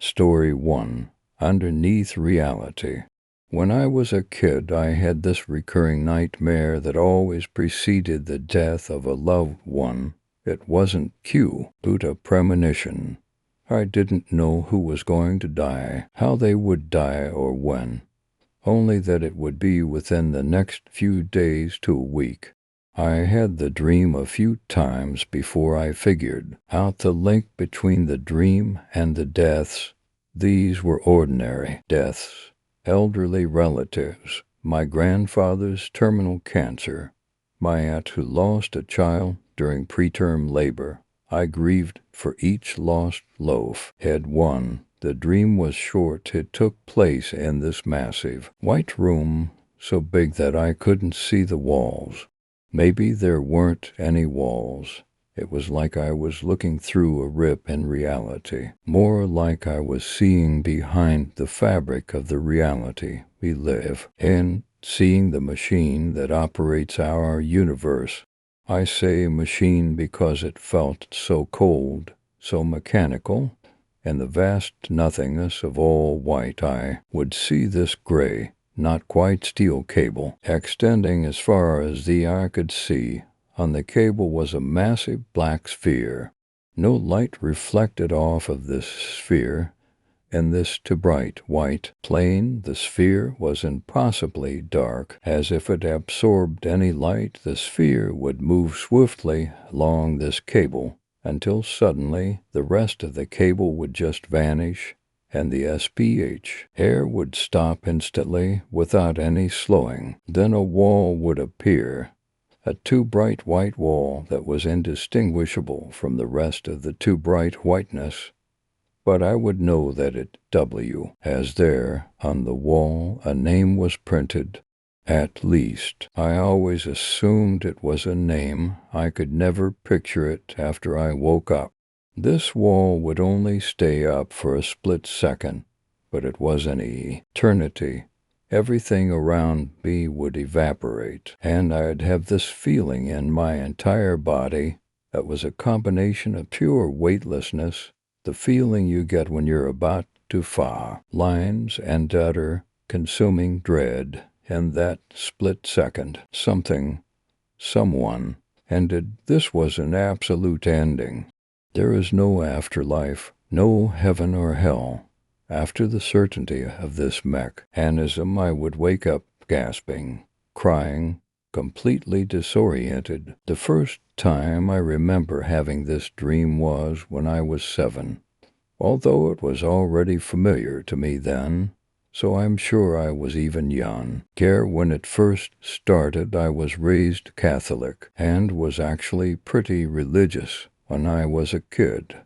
Story 1. Underneath Reality. When I was a kid, I had this recurring nightmare that always preceded the death of a loved one. It wasn't cue, but a premonition. I didn't know who was going to die, how they would die, or when. Only that it would be within the next few days to a week. I had the dream a few times before I figured out the link between the dream and the deaths. These were ordinary deaths. Elderly relatives, my grandfather's terminal cancer, my aunt who lost a child during preterm labor. I grieved for each lost loaf. Had won. The dream was short. It took place in this massive white room, so big that I couldn't see the walls. Maybe there weren't any walls. It was like I was looking through a rip in reality, more like I was seeing behind the fabric of the reality we live in, seeing the machine that operates our universe. I say machine because it felt so cold, so mechanical. In the vast nothingness of all white, I would see this gray, not quite steel cable, extending as far as the eye could see. On the cable was a massive black sphere. No light reflected off of this sphere. In this too bright white plane, the sphere was impossibly dark. As if it absorbed any light, the sphere would move swiftly along this cable until suddenly the rest of the cable would just vanish, and the SPH air would stop instantly without any slowing. Then a wall would appear, a too bright white wall that was indistinguishable from the rest of the too bright whiteness. But I would know that it W, as there on the wall a name was printed. At least, I always assumed it was a name. I could never picture it after I woke up. This wall would only stay up for a split second, but it was an eternity. Everything around me would evaporate, and I'd have this feeling in my entire body that was a combination of pure weightlessness, the feeling you get when you're about to fall, lines, and utter, consuming dread. In that split second, something, someone, ended. This was an absolute ending. There is no afterlife, no heaven or hell. After the certainty of this mechanism, I would wake up gasping, crying, completely disoriented. The first time I remember having this dream was when I was 7, although it was already familiar to me then. So I'm sure I was even young. When it first started, I was raised Catholic and was actually pretty religious when I was a kid.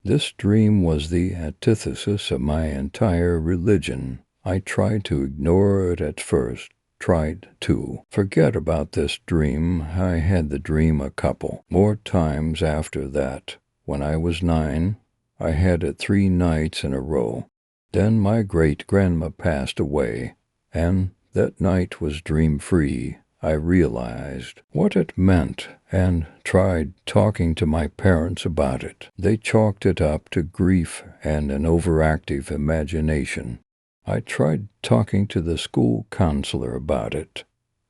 This dream was the antithesis of my entire religion. I tried to ignore it at first, tried to forget about this dream. I had the dream a couple more times after that. When I was 9, I had it 3 nights in a row. Then my great-grandma passed away, and that night was dream-free. I realized what it meant and tried talking to my parents about it. They chalked it up to grief and an overactive imagination. I tried talking to the school counselor about it.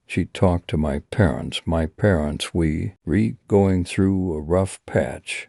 She talked to my parents. We going through a rough patch,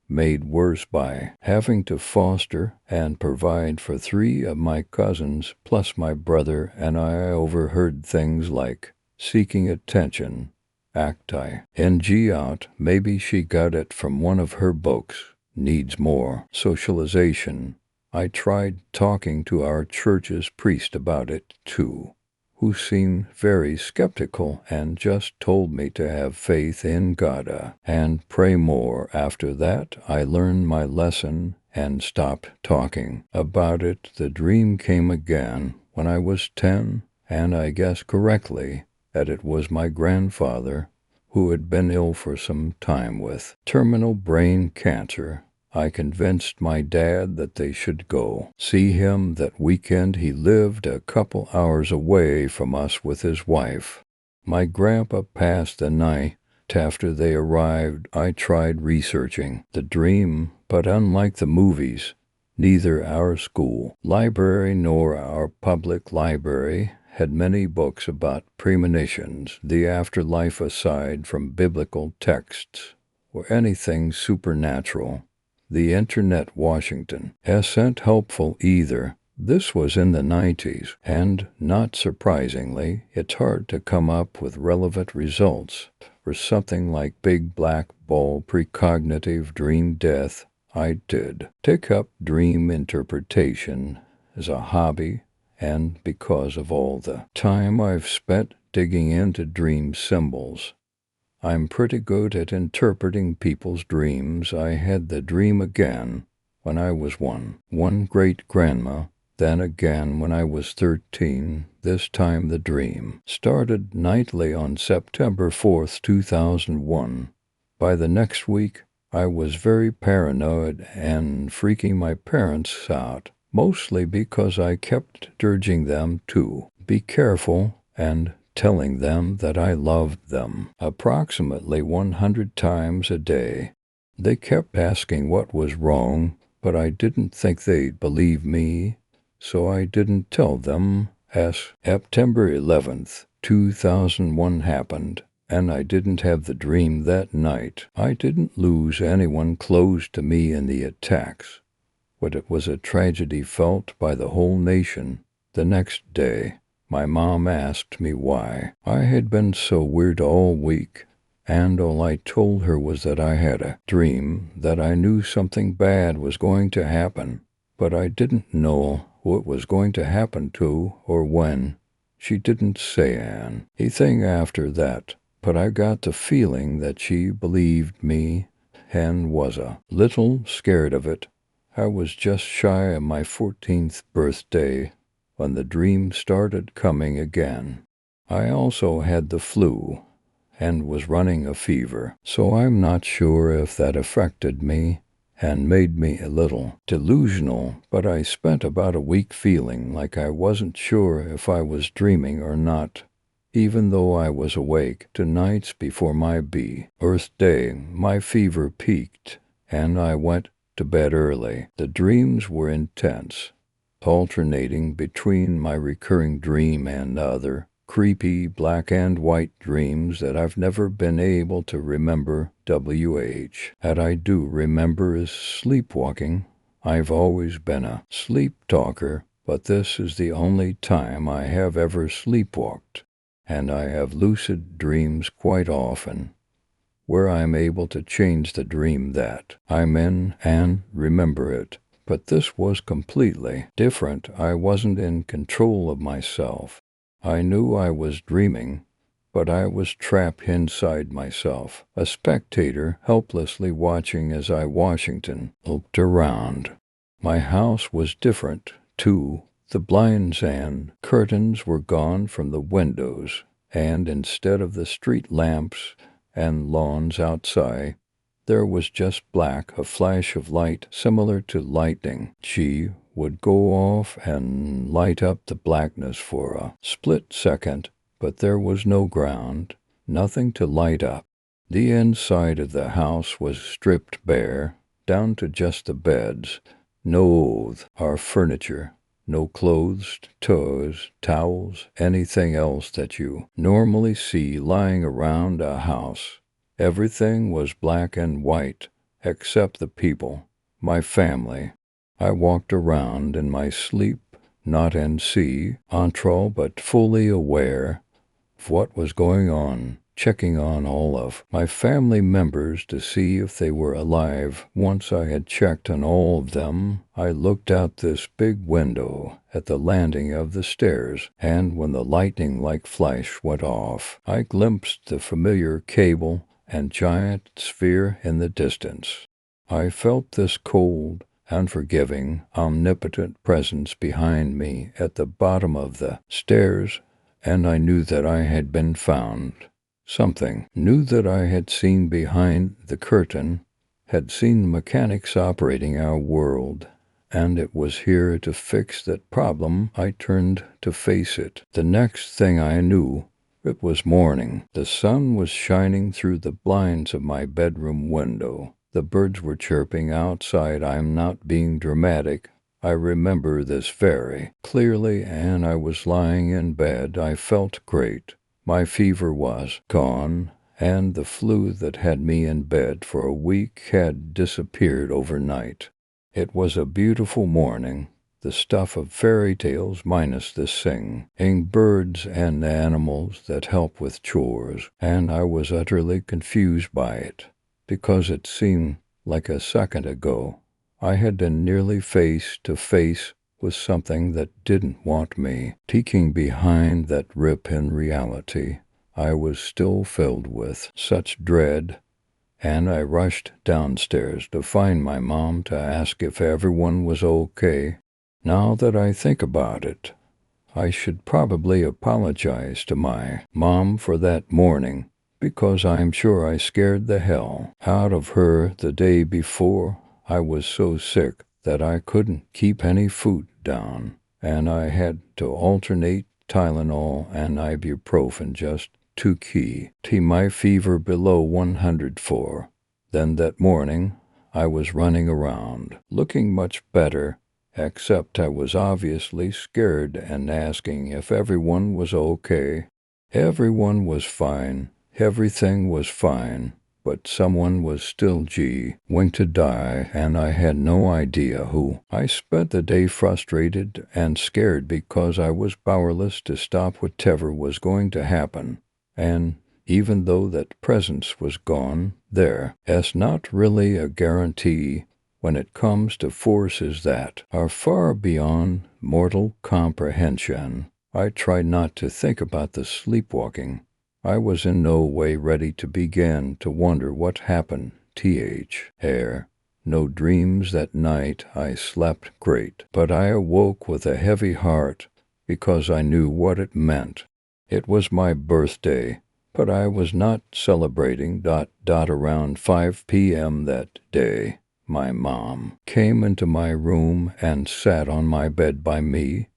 made worse by having to foster and provide for 3 of my cousins, plus my brother, and I overheard things like seeking attention, acting out. Maybe she got it from one of her books, needs more socialization. I tried talking to our church's priest about it, too, who seemed very skeptical and just told me to have faith in God and pray more. After that, I learned my lesson and stopped talking about it. The dream came again when I was 10, and I guessed correctly that it was my grandfather, who had been ill for some time with terminal brain cancer. I convinced my dad that they should go see him that weekend. He lived a couple hours away from us with his wife. My grandpa passed the night after they arrived. I tried researching the dream, but unlike the movies, Neither our school library nor our public library had many books about premonitions, the afterlife aside from biblical texts, or anything supernatural. The Internet Washington isn't helpful either. This was in the 90s, and, not surprisingly, it's hard to come up with relevant results for something like big black ball precognitive dream death. I did take up dream interpretation as a hobby, and because of all the time I've spent digging into dream symbols, I'm pretty good at interpreting people's dreams. I had the dream again when I was one great-grandma, then again when I was 13. This time the dream started nightly on September 4th, 2001. By the next week, I was very paranoid and freaking my parents out, mostly because I kept urging them to be careful and telling them that I loved them approximately 100 times a day. They kept asking what was wrong, but I didn't think they'd believe me, so I didn't tell them. As September 11th, 2001 happened, and I didn't have the dream that night. I didn't lose anyone close to me in the attacks, but it was a tragedy felt by the whole nation. The next day, my mom asked me why I had been so weird all week, and all I told her was that I had a dream that I knew something bad was going to happen, but I didn't know who it was going to happen to or when. She didn't say anything after that, but I got the feeling that she believed me and was a little scared of it. I was just shy of my 14th birthday when the dream started coming again. I also had the flu and was running a fever, so I'm not sure if that affected me and made me a little delusional, but I spent about a week feeling like I wasn't sure if I was dreaming or not. Even though I was awake 2 nights before my birthday, my fever peaked, and I went to bed early. The dreams were intense, alternating between my recurring dream and other creepy black and white dreams that I've never been able to remember. That I do remember is sleepwalking. I've always been a sleep talker, but this is the only time I have ever sleepwalked, and I have lucid dreams quite often, where I'm able to change the dream that I'm in and remember it. But this was completely different. I wasn't in control of myself. I knew I was dreaming, but I was trapped inside myself, a spectator helplessly watching as I Washington looked around. My house was different, too. The blinds and curtains were gone from the windows, and instead of the street lamps and lawns outside, there was just black, a flash of light similar to lightning. She would go off and light up the blackness for a split second, but there was no ground, nothing to light up. The inside of the house was stripped bare, down to just the beds. No our furniture, no clothes, toys, towels, anything else that you normally see lying around a house. Everything was black and white, except the people, my family. I walked around in my sleep, not control, but fully aware of what was going on, checking on all of my family members to see if they were alive. Once I had checked on all of them, I looked out this big window at the landing of the stairs, and when the lightning-like flash went off, I glimpsed the familiar cable and giant sphere in the distance. I felt this cold, unforgiving, omnipotent presence behind me at the bottom of the stairs, and I knew that I had been found. Something knew that I had seen behind the curtain, had seen the mechanics operating our world, and it was here to fix that problem. I turned to face it. The next thing I knew, it was morning. The sun was shining through the blinds of my bedroom window. The birds were chirping outside. I'm not being dramatic. I remember this very clearly, and I was lying in bed. I felt great. My fever was gone, and the flu that had me in bed for a week had disappeared overnight. It was a beautiful morning, the stuff of fairy tales minus the singing birds and the animals that help with chores, and I was utterly confused by it, because it seemed like a second ago I had been nearly face to face with something that didn't want me. Peeking behind that rip in reality, I was still filled with such dread, and I rushed downstairs to find my mom to ask if everyone was okay. Now that I think about it, I should probably apologize to my mom for that morning, because I'm sure I scared the hell out of her the day before. I was so sick that I couldn't keep any food down, and I had to alternate Tylenol and ibuprofen just to keep my fever below 104. Then that morning, I was running around, looking much better, except I was obviously scared and asking if everyone was okay. Everyone was fine. Everything was fine. But someone was still going to die, and I had no idea who. I spent the day frustrated and scared because I was powerless to stop whatever was going to happen. And even though that presence was gone, there's not really a guarantee when it comes to forces that are far beyond mortal comprehension. I tried not to think about the sleepwalking. I was in no way ready to begin to wonder what happened. No dreams that night. I slept great, but I awoke with a heavy heart because I knew what it meant. It was my birthday, but I was not celebrating. Around 5 p.m. that day, my mom came into my room and sat on my bed by me.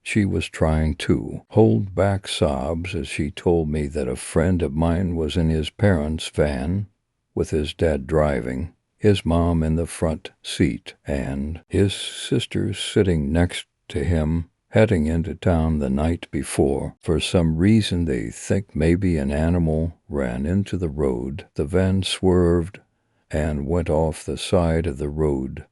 She was trying to hold back sobs as she told me that a friend of mine was in his parents' van, with his dad driving, his mom in the front seat, and his sister sitting next to him, heading into town the night before. For some reason they think maybe an animal ran into the road. The van swerved and went off the side of the road,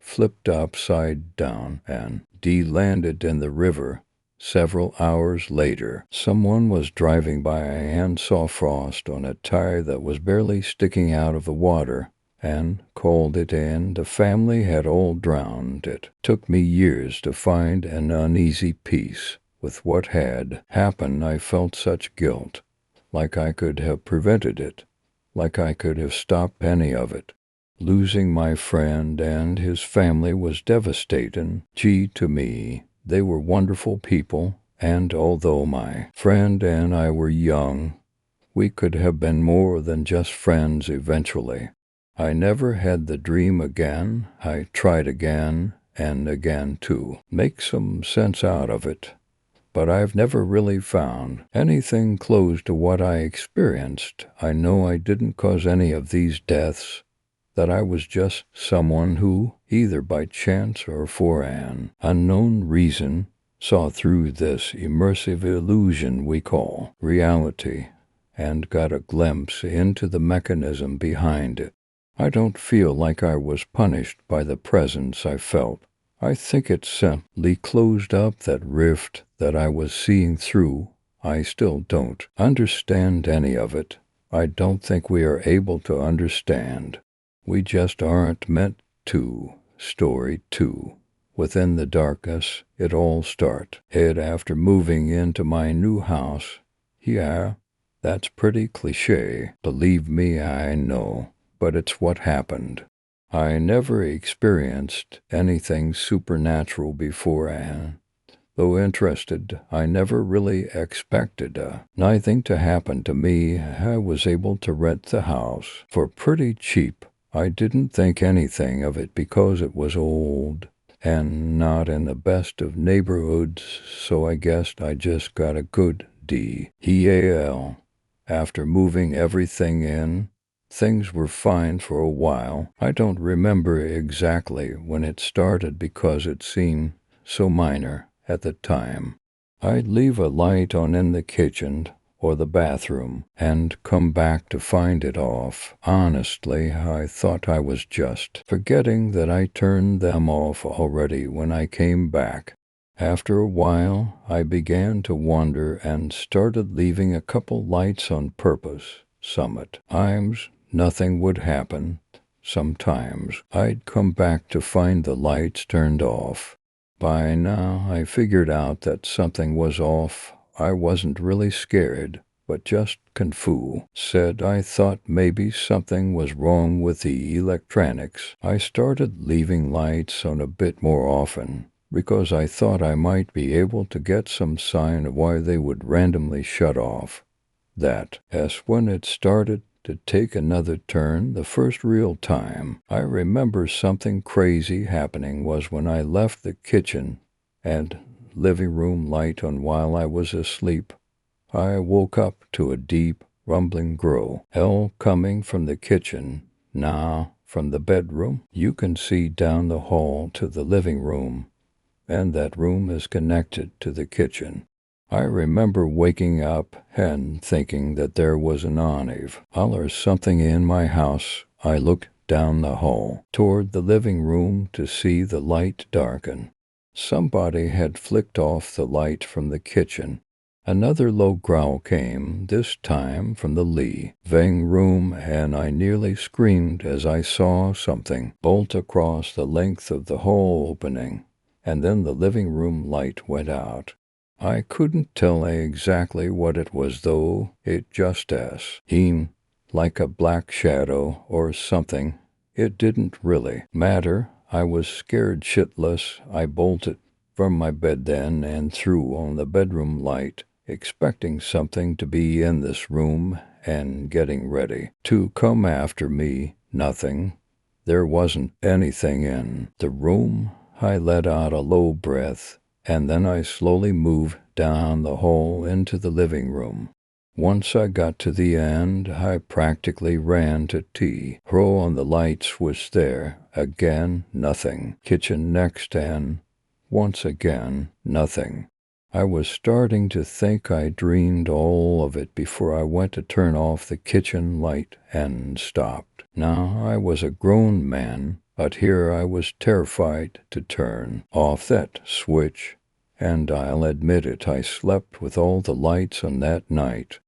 flipped upside down, and landed in the river. Several hours later, someone was driving by and saw frost on a tire that was barely sticking out of the water, and called it in. The family had all drowned. It took me years to find an uneasy peace with what had happened. I felt such guilt, like I could have prevented it, like I could have stopped any of it. Losing my friend and his family was devastating. To me, they were wonderful people, and although my friend and I were young, we could have been more than just friends eventually. I never had the dream again. I tried again and again to make some sense out of it, but I've never really found anything close to what I experienced. I know I didn't cause any of these deaths, that I was just someone who, either by chance or for an unknown reason, saw through this immersive illusion we call reality and got a glimpse into the mechanism behind it. I don't feel like I was punished by the presence I felt. I think it simply closed up that rift that I was seeing through. I still don't understand any of it. I don't think we are able to understand. We just aren't meant to. Story 2. Within the darkness, it all started after moving into my new house. Yeah, that's pretty cliché. Believe me, I know, but it's what happened. I never experienced anything supernatural before, and though interested, I never really expected anything to happen to me. I was able to rent the house for pretty cheap. I didn't think anything of it because it was old and not in the best of neighborhoods, so I guessed I just got a good deal. After moving everything in, Things were fine for a while. I don't remember exactly when it started because it seemed so minor at the time. I'd leave a light on in the kitchen or the bathroom and come back to find it off. Honestly, I thought I was just forgetting that I turned them off already when I came back. After a while, I began to wonder and started leaving a couple lights on purpose. Sometimes nothing would happen. Sometimes I'd come back to find the lights turned off. By now, I figured out that something was off. I wasn't really scared, but just confused. Said I thought maybe something was wrong with the electronics. I started leaving lights on a bit more often, because I thought I might be able to get some sign of why they would randomly shut off. That's when it started to take another turn. The first real time I remember something crazy happening was when I left the kitchen and living room light on while I was asleep. I woke up to a deep, rumbling growl coming from the kitchen. Now, from the bedroom, you can see down the hall to the living room, and that room is connected to the kitchen. I remember waking up and thinking that there was an Onive or something in my house. I looked down the hall toward the living room to see the light darken. Somebody had flicked off the light from the kitchen. Another low growl came, this time from the living room, and I nearly screamed as I saw something bolt across the length of the hall opening, and then the living room light went out. I couldn't tell exactly what it was, though. It just seemed like a black shadow or something. It didn't really matter. I was scared shitless. I bolted from my bed then and threw on the bedroom light, expecting something to be in this room and getting ready to come after me. Nothing. There wasn't anything in the room. I let out a low breath, and then I slowly moved down the hall into the living room. Once I got to the end, I practically ran to throw on the lights. Was there again? Nothing. Kitchen next, and once again, nothing. I was starting to think I dreamed all of it before I went to turn off the kitchen light and stopped. Now I was a grown man, but here I was terrified to turn off that switch, and I'll admit it, I slept with all the lights on that night.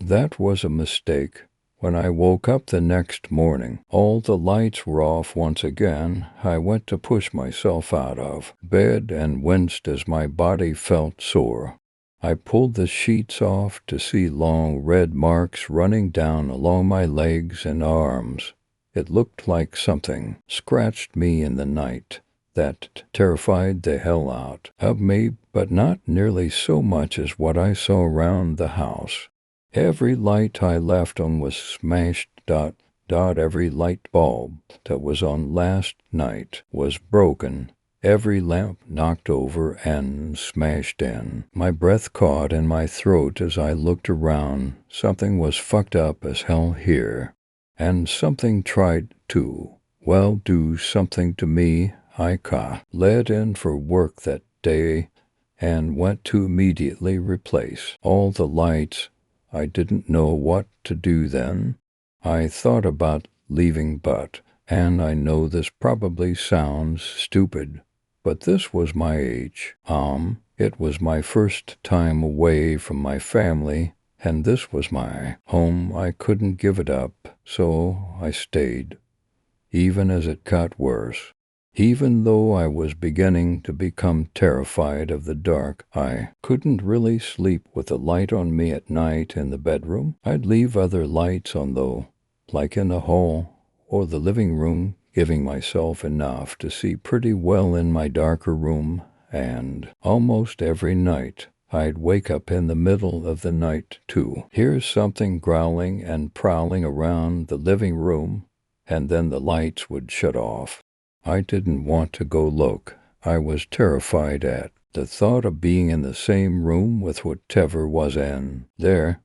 That was a mistake. When I woke up the next morning, all the lights were off once again. I went to push myself out of bed and winced as my body felt sore. I pulled the sheets off to see long red marks running down along my legs and arms. It looked like something scratched me in the night. That terrified the hell out of me, but not nearly so much as what I saw around the house. Every light I left on was smashed. Every light bulb that was on last night was broken. Every lamp knocked over and smashed in. My breath caught in my throat as I looked around. Something was fucked up as hell here. And something tried to, well, do something to me. I let in for work that day and went to immediately replace all the lights. I didn't know what to do then. I thought about leaving, and I know this probably sounds stupid, but this was my age. It was my first time away from my family, and this was my home. I couldn't give it up, so I stayed, even as it got worse. Even though I was beginning to become terrified of the dark, I couldn't really sleep with a light on me at night in the bedroom. I'd leave other lights on, though, like in the hall or the living room, giving myself enough to see pretty well in my darker room, and almost every night I'd wake up in the middle of the night to hear something growling and prowling around the living room, and then the lights would shut off. I didn't want to go look. I was terrified at the thought of being in the same room with whatever was in there.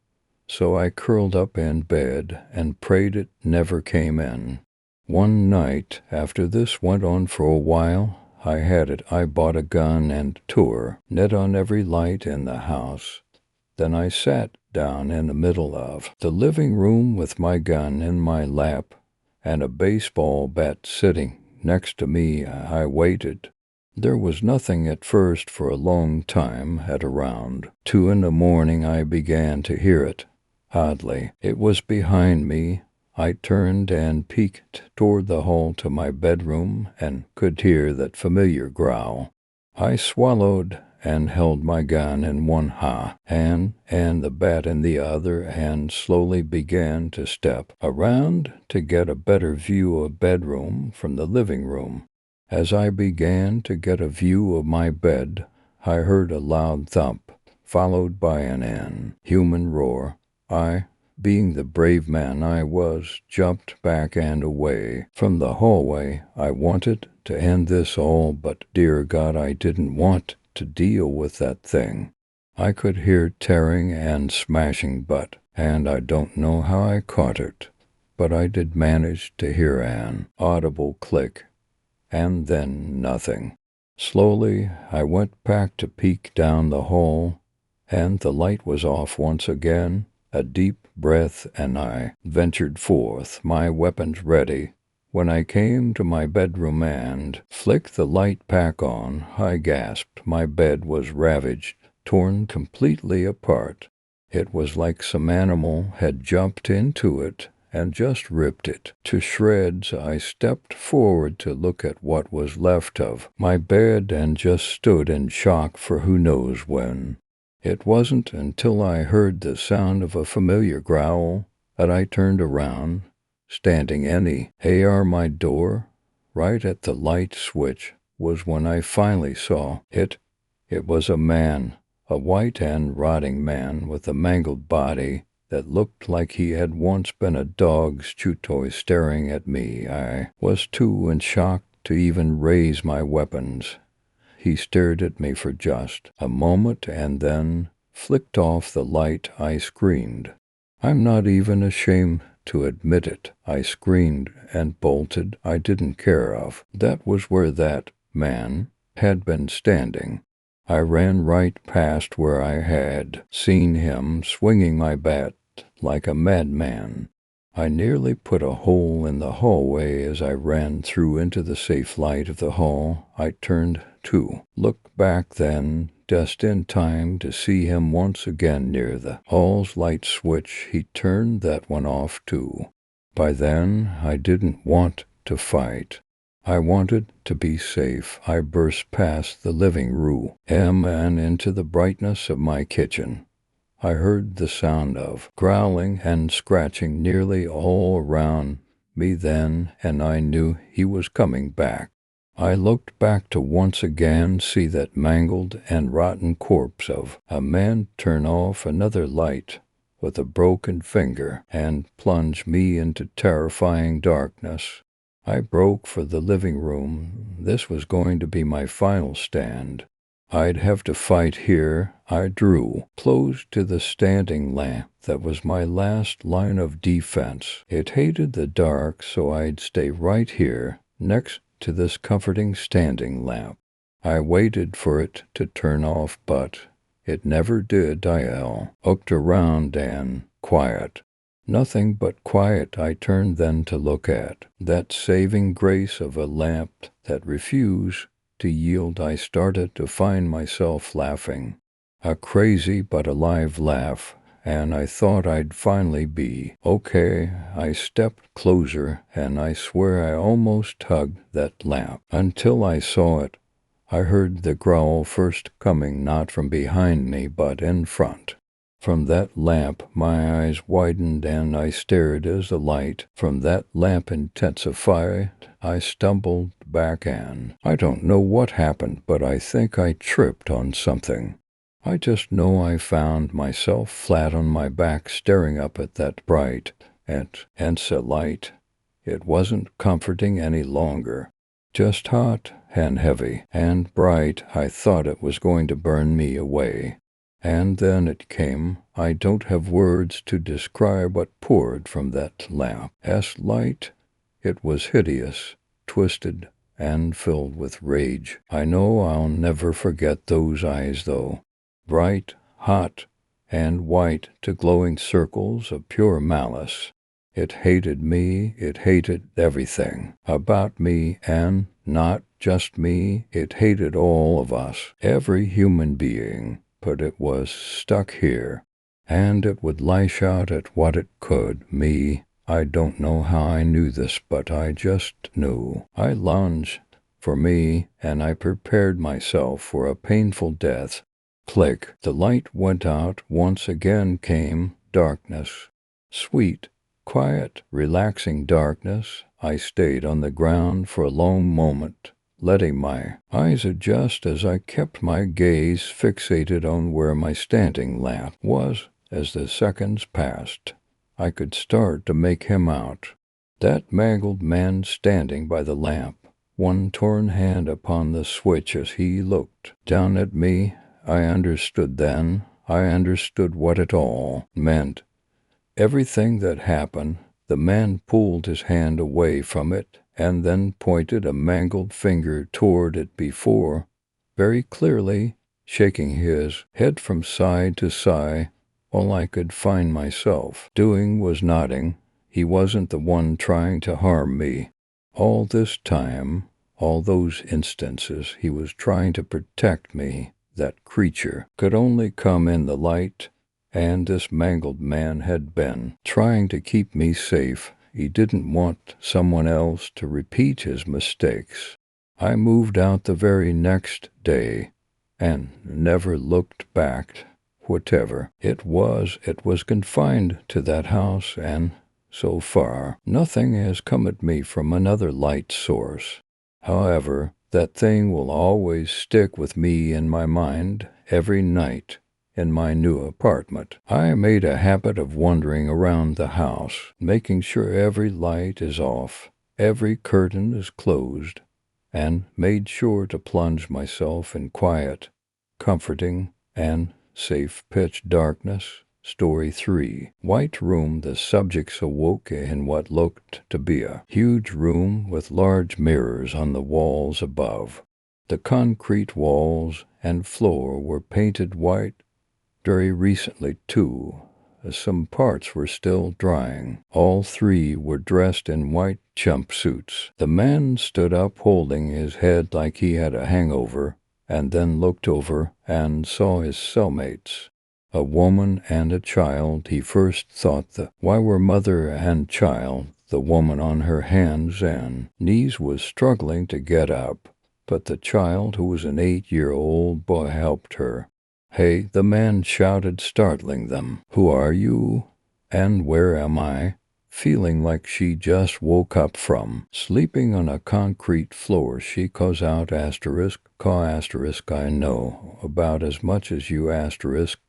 so I curled up in bed and prayed it never came in. One night, after this went on for a while, I bought a gun and tour, net on every light in the house. Then I sat down in the middle of the living room with my gun in my lap and a baseball bat sitting next to me. I waited. There was nothing at first for a long time. At around 2 in the morning I began to hear it. Oddly, it was behind me. I turned and peeked toward the hall to my bedroom and could hear that familiar growl. I swallowed and held my gun in one hand and the bat in the other and slowly began to step around to get a better view of bedroom from the living room. As I began to get a view of my bed, I heard a loud thump, followed by an inhuman roar. I, being the brave man I was, jumped back and away from the hallway. I wanted to end this all, but dear God, I didn't want to deal with that thing. I could hear tearing and smashing and I don't know how I caught it, but I did manage to hear an audible click, and then nothing. Slowly, I went back to peek down the hall, and the light was off once again. A deep breath, and I ventured forth, my weapons ready. When I came to my bedroom and flicked the light back on, I gasped. My bed was ravaged, torn completely apart. It was like some animal had jumped into it and just ripped it to shreds. I stepped forward to look at what was left of my bed and just stood in shock for who knows when. It wasn't until I heard the sound of a familiar growl that I turned around. Standing my door, right at the light switch, was when I finally saw it. It was a man, a white and rotting man with a mangled body that looked like he had once been a dog's chew toy staring at me. I was too in shock to even raise my weapons. He stared at me for just a moment and then flicked off the light. I screamed. I'm not even ashamed to admit it. I screamed and bolted. I didn't care of. That was where that man had been standing. I ran right past where I had seen him swinging my bat like a madman. I nearly put a hole in the hallway as I ran through into the safe light of the hall. I turned to look back then, just in time to see him once again near the hall's light switch. He turned that one off too. By then, I didn't want to fight. I wanted to be safe. I burst past the living room and into the brightness of my kitchen. I heard the sound of growling and scratching nearly all around me then, and I knew he was coming back. I looked back to once again see that mangled and rotten corpse of a man turn off another light with a broken finger and plunge me into terrifying darkness. I broke for the living room. This was going to be my final stand. I'd have to fight here. I drew close to the standing lamp that was my last line of defense. It hated the dark, so I'd stay right here, next to this comforting standing lamp. I waited for it to turn off, but it never did. I looked around and quiet. Nothing but quiet. I turned then to look at that saving grace of a lamp that refused to yield. I started to find myself laughing, a crazy but alive laugh, and I thought I'd finally be okay. I stepped closer, and I swear I almost hugged that lamp until I saw it. I heard the growl first coming not from behind me but in front. From that lamp my eyes widened and I stared as the light from that lamp intensified. I stumbled back and I don't know what happened, but I think I tripped on something. I just know I found myself flat on my back staring up at that bright and light. It wasn't comforting any longer, just hot and heavy and bright. I thought it was going to burn me away. And then it came. I don't have words to describe what poured from that lamp's light. It was hideous, twisted, and filled with rage. I know I'll never forget those eyes, though. Bright, hot, and white to glowing circles of pure malice. It hated me, it hated everything about me, and not just me, it hated all of us, every human being, but it was stuck here, and it would lash out at what it could, me. I don't know how I knew this, but I just knew. I lunged for me, and I prepared myself for a painful death. Click, the light went out. Once again came darkness. Sweet, quiet, relaxing darkness. I stayed on the ground for a long moment, letting my eyes adjust as I kept my gaze fixated on where my standing lamp was. As the seconds passed, I could start to make him out. That mangled man standing by the lamp, one torn hand upon the switch as he looked down at me. I understood then. I understood what it all meant. Everything that happened. The man pulled his hand away from it and then pointed a mangled finger toward it before, very clearly, shaking his head from side to side. All I could find myself doing was nodding. He wasn't the one trying to harm me. All this time, all those instances, he was trying to protect me. That creature could only come in the light, and this mangled man had been trying to keep me safe. He didn't want someone else to repeat his mistakes. I moved out the very next day and never looked back. Whatever it was confined to that house, and so far nothing has come at me from another light source. However, that thing will always stick with me in my mind every night. In my new apartment, I made a habit of wandering around the house, making sure every light is off, every curtain is closed, and made sure to plunge myself in quiet, comforting, and safe pitch darkness. Story 3. White room. The subjects awoke in what looked to be a huge room with large mirrors on the walls above. The concrete walls and floor were painted white. Very recently, too, as some parts were still drying. All three were dressed in white jumpsuits. The man stood up holding his head like he had a hangover, and then looked over and saw his cellmates, a woman and a child. He first thought why were mother and child. The woman on her hands and knees was struggling to get up, but the child, who was an 8-year-old boy, helped her. "Hey," the man shouted, startling them. "Who are you? And where am I?" Feeling like she just woke up from sleeping on a concrete floor, she calls out asterisk, I know about as much as you asterisk,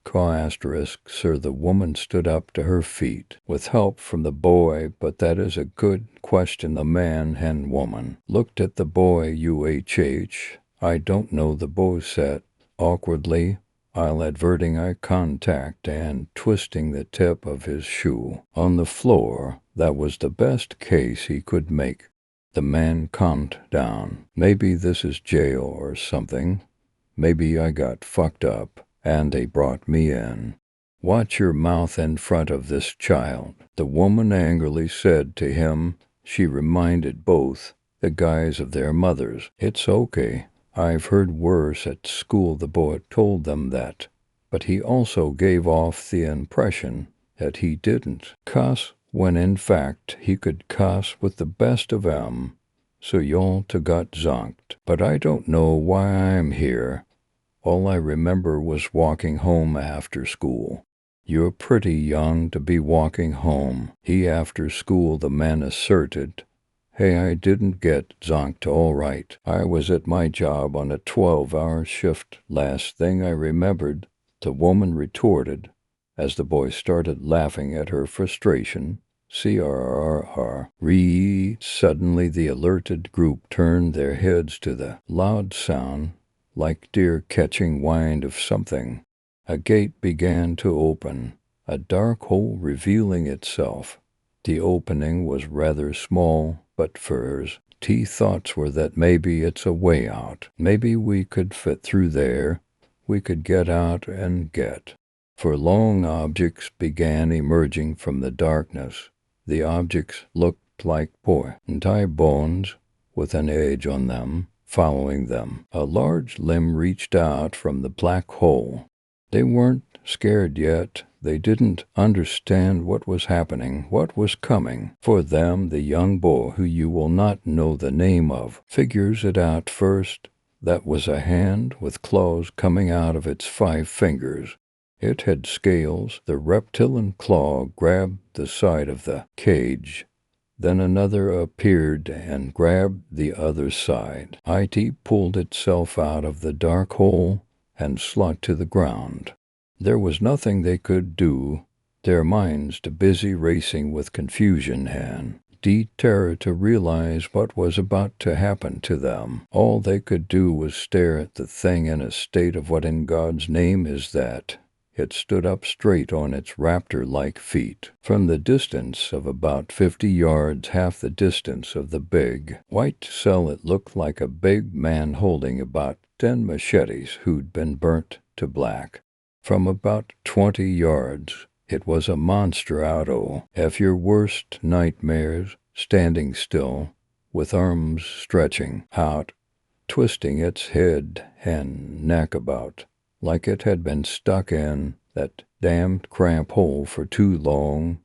sir. The woman stood up to her feet with help from the boy, but that is a good question. The man and woman looked at the boy. I don't know, the boy said awkwardly, while averting eye contact and twisting the tip of his shoe on the floor. That was the best case he could make. The man calmed down. Maybe this is jail or something. Maybe I got fucked up, and they brought me in. Watch your mouth in front of this child, the woman angrily said to him. She reminded both the guys of their mothers. It's okay. I've heard worse at school, the boy told them that, but he also gave off the impression that he didn't cuss, when in fact he could cuss with the best of 'em. So y'all got zonked. But I don't know why I'm here. All I remember was walking home after school. You're pretty young to be walking home. After school, the man asserted. Hey, I didn't get zonked, all right. I was at my job on a 12-hour shift. Last thing I remembered, the woman retorted, as the boy started laughing at her frustration. Suddenly the alerted group turned their heads to the loud sound, like deer catching wind of something. A gate began to open, a dark hole revealing itself. The opening was rather small, but Fur's thoughts were that maybe it's a way out. Maybe we could fit through there. We could get out and get. For long objects began emerging from the darkness. The objects looked like pointy bones with an edge on them, following them. A large limb reached out from the black hole. They weren't scared yet. They didn't understand what was happening, what was coming. For them, the young boy, who you will not know the name of, figures it out first. That was a hand with claws coming out of its 5 fingers. It had scales. The reptilian claw grabbed the side of the cage. Then another appeared and grabbed the other side. It pulled itself out of the dark hole and slumped to the ground. There was nothing they could do, their minds too busy racing with confusion and terror to realize what was about to happen to them. All they could do was stare at the thing in a state of what in God's name is that. It stood up straight on its raptor-like feet. From the distance of about 50 yards, half the distance of the big white cell, it looked like a big man holding about 10 machetes who'd been burnt to black. From about 20 yards, it was a monster out of your worst nightmares, standing still, with arms stretching out, twisting its head and neck about, like it had been stuck in that damned cramp hole for too long.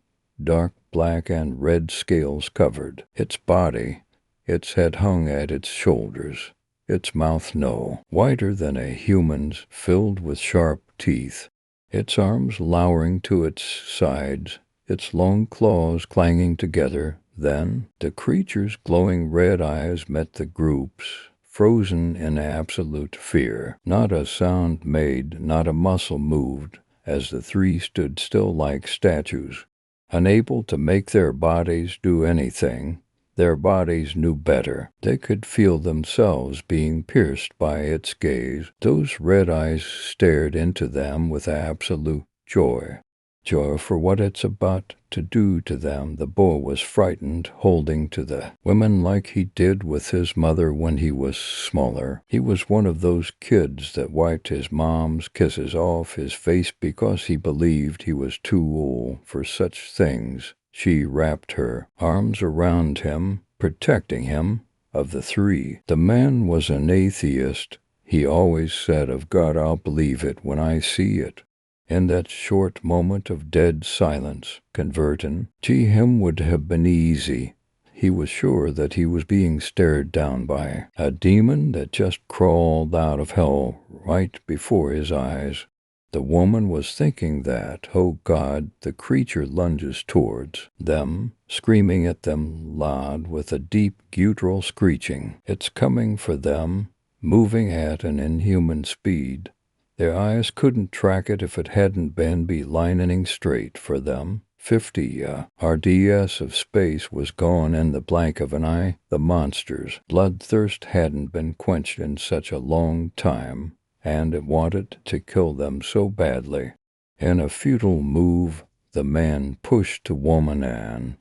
Dark black and red scales covered its body. Its head hung at its shoulders, its mouth no wider than a human's, filled with sharp teeth, its arms lowering to its sides, its long claws clanging together. Then the creature's glowing red eyes met the group's, frozen in absolute fear. Not a sound made, not a muscle moved, as the 3 stood still like statues, unable to make their bodies do anything. Their bodies knew better. They could feel themselves being pierced by its gaze. Those red eyes stared into them with absolute joy. Joy for what it's about to do to them. The boy was frightened, holding to the women like he did with his mother when he was smaller. He was one of those kids that wiped his mom's kisses off his face because he believed he was too old for such things. She wrapped her arms around him, protecting him. Of the 3, the man was an atheist. He always said, "Of God I'll believe it when I see it." In that short moment of dead silence, converting to him would have been easy. He was sure that he was being stared down by a demon that just crawled out of hell right before his eyes. The woman was thinking that. Oh God, the creature lunges towards them, screaming at them loud with a deep guttural screeching. It's coming for them, moving at an inhuman speed. Their eyes couldn't track it if it hadn't been belining straight for them. 50 RDS of space was gone in the blank of an eye. The monster's bloodthirst hadn't been quenched in such a long time, and it wanted to kill them so badly. In a futile move, the man pushed the woman and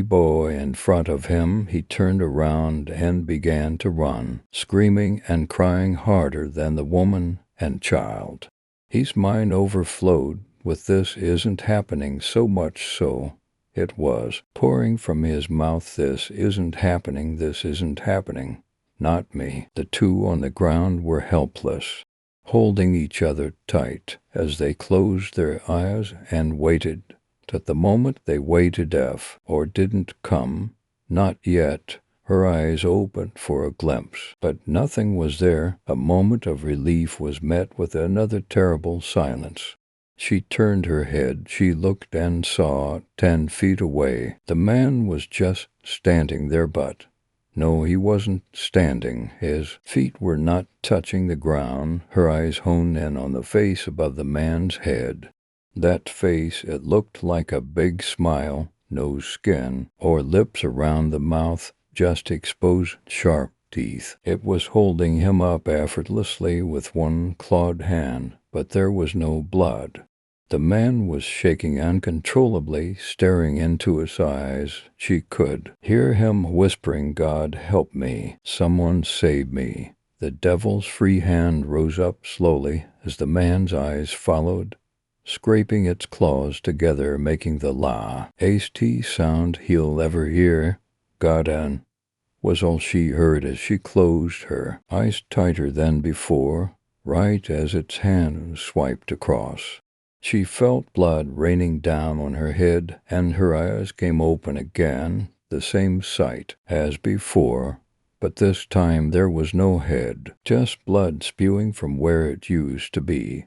boy in front of him. He turned around and began to run, screaming and crying harder than the woman and child. His mind overflowed with "this isn't happening," so much so it was pouring from his mouth. "This isn't happening, this isn't happening. Not me." The 2 on the ground were helpless, holding each other tight as they closed their eyes and waited. At the moment they waited or didn't come. Not yet. Her eyes opened for a glimpse, but nothing was there. A moment of relief was met with another terrible silence. She turned her head. She looked and saw, 10 feet away, the man was just standing there, but no, he wasn't standing. His feet were not touching the ground. Her eyes honed in on the face above the man's head. That face, it looked like a big smile, no skin or lips around the mouth, just exposed sharp teeth. It was holding him up effortlessly with one clawed hand, but there was no blood. The man was shaking uncontrollably, staring into his eyes. She could hear him whispering, "God help me. Someone save me." The devil's free hand rose up slowly as the man's eyes followed, scraping its claws together, making the la-ast sound he'll ever hear. "God was all she heard as she closed her eyes tighter than before, right as its hand swiped across. She felt blood raining down on her head, and her eyes came open again, the same sight as before, but this time there was no head, just blood spewing from where it used to be.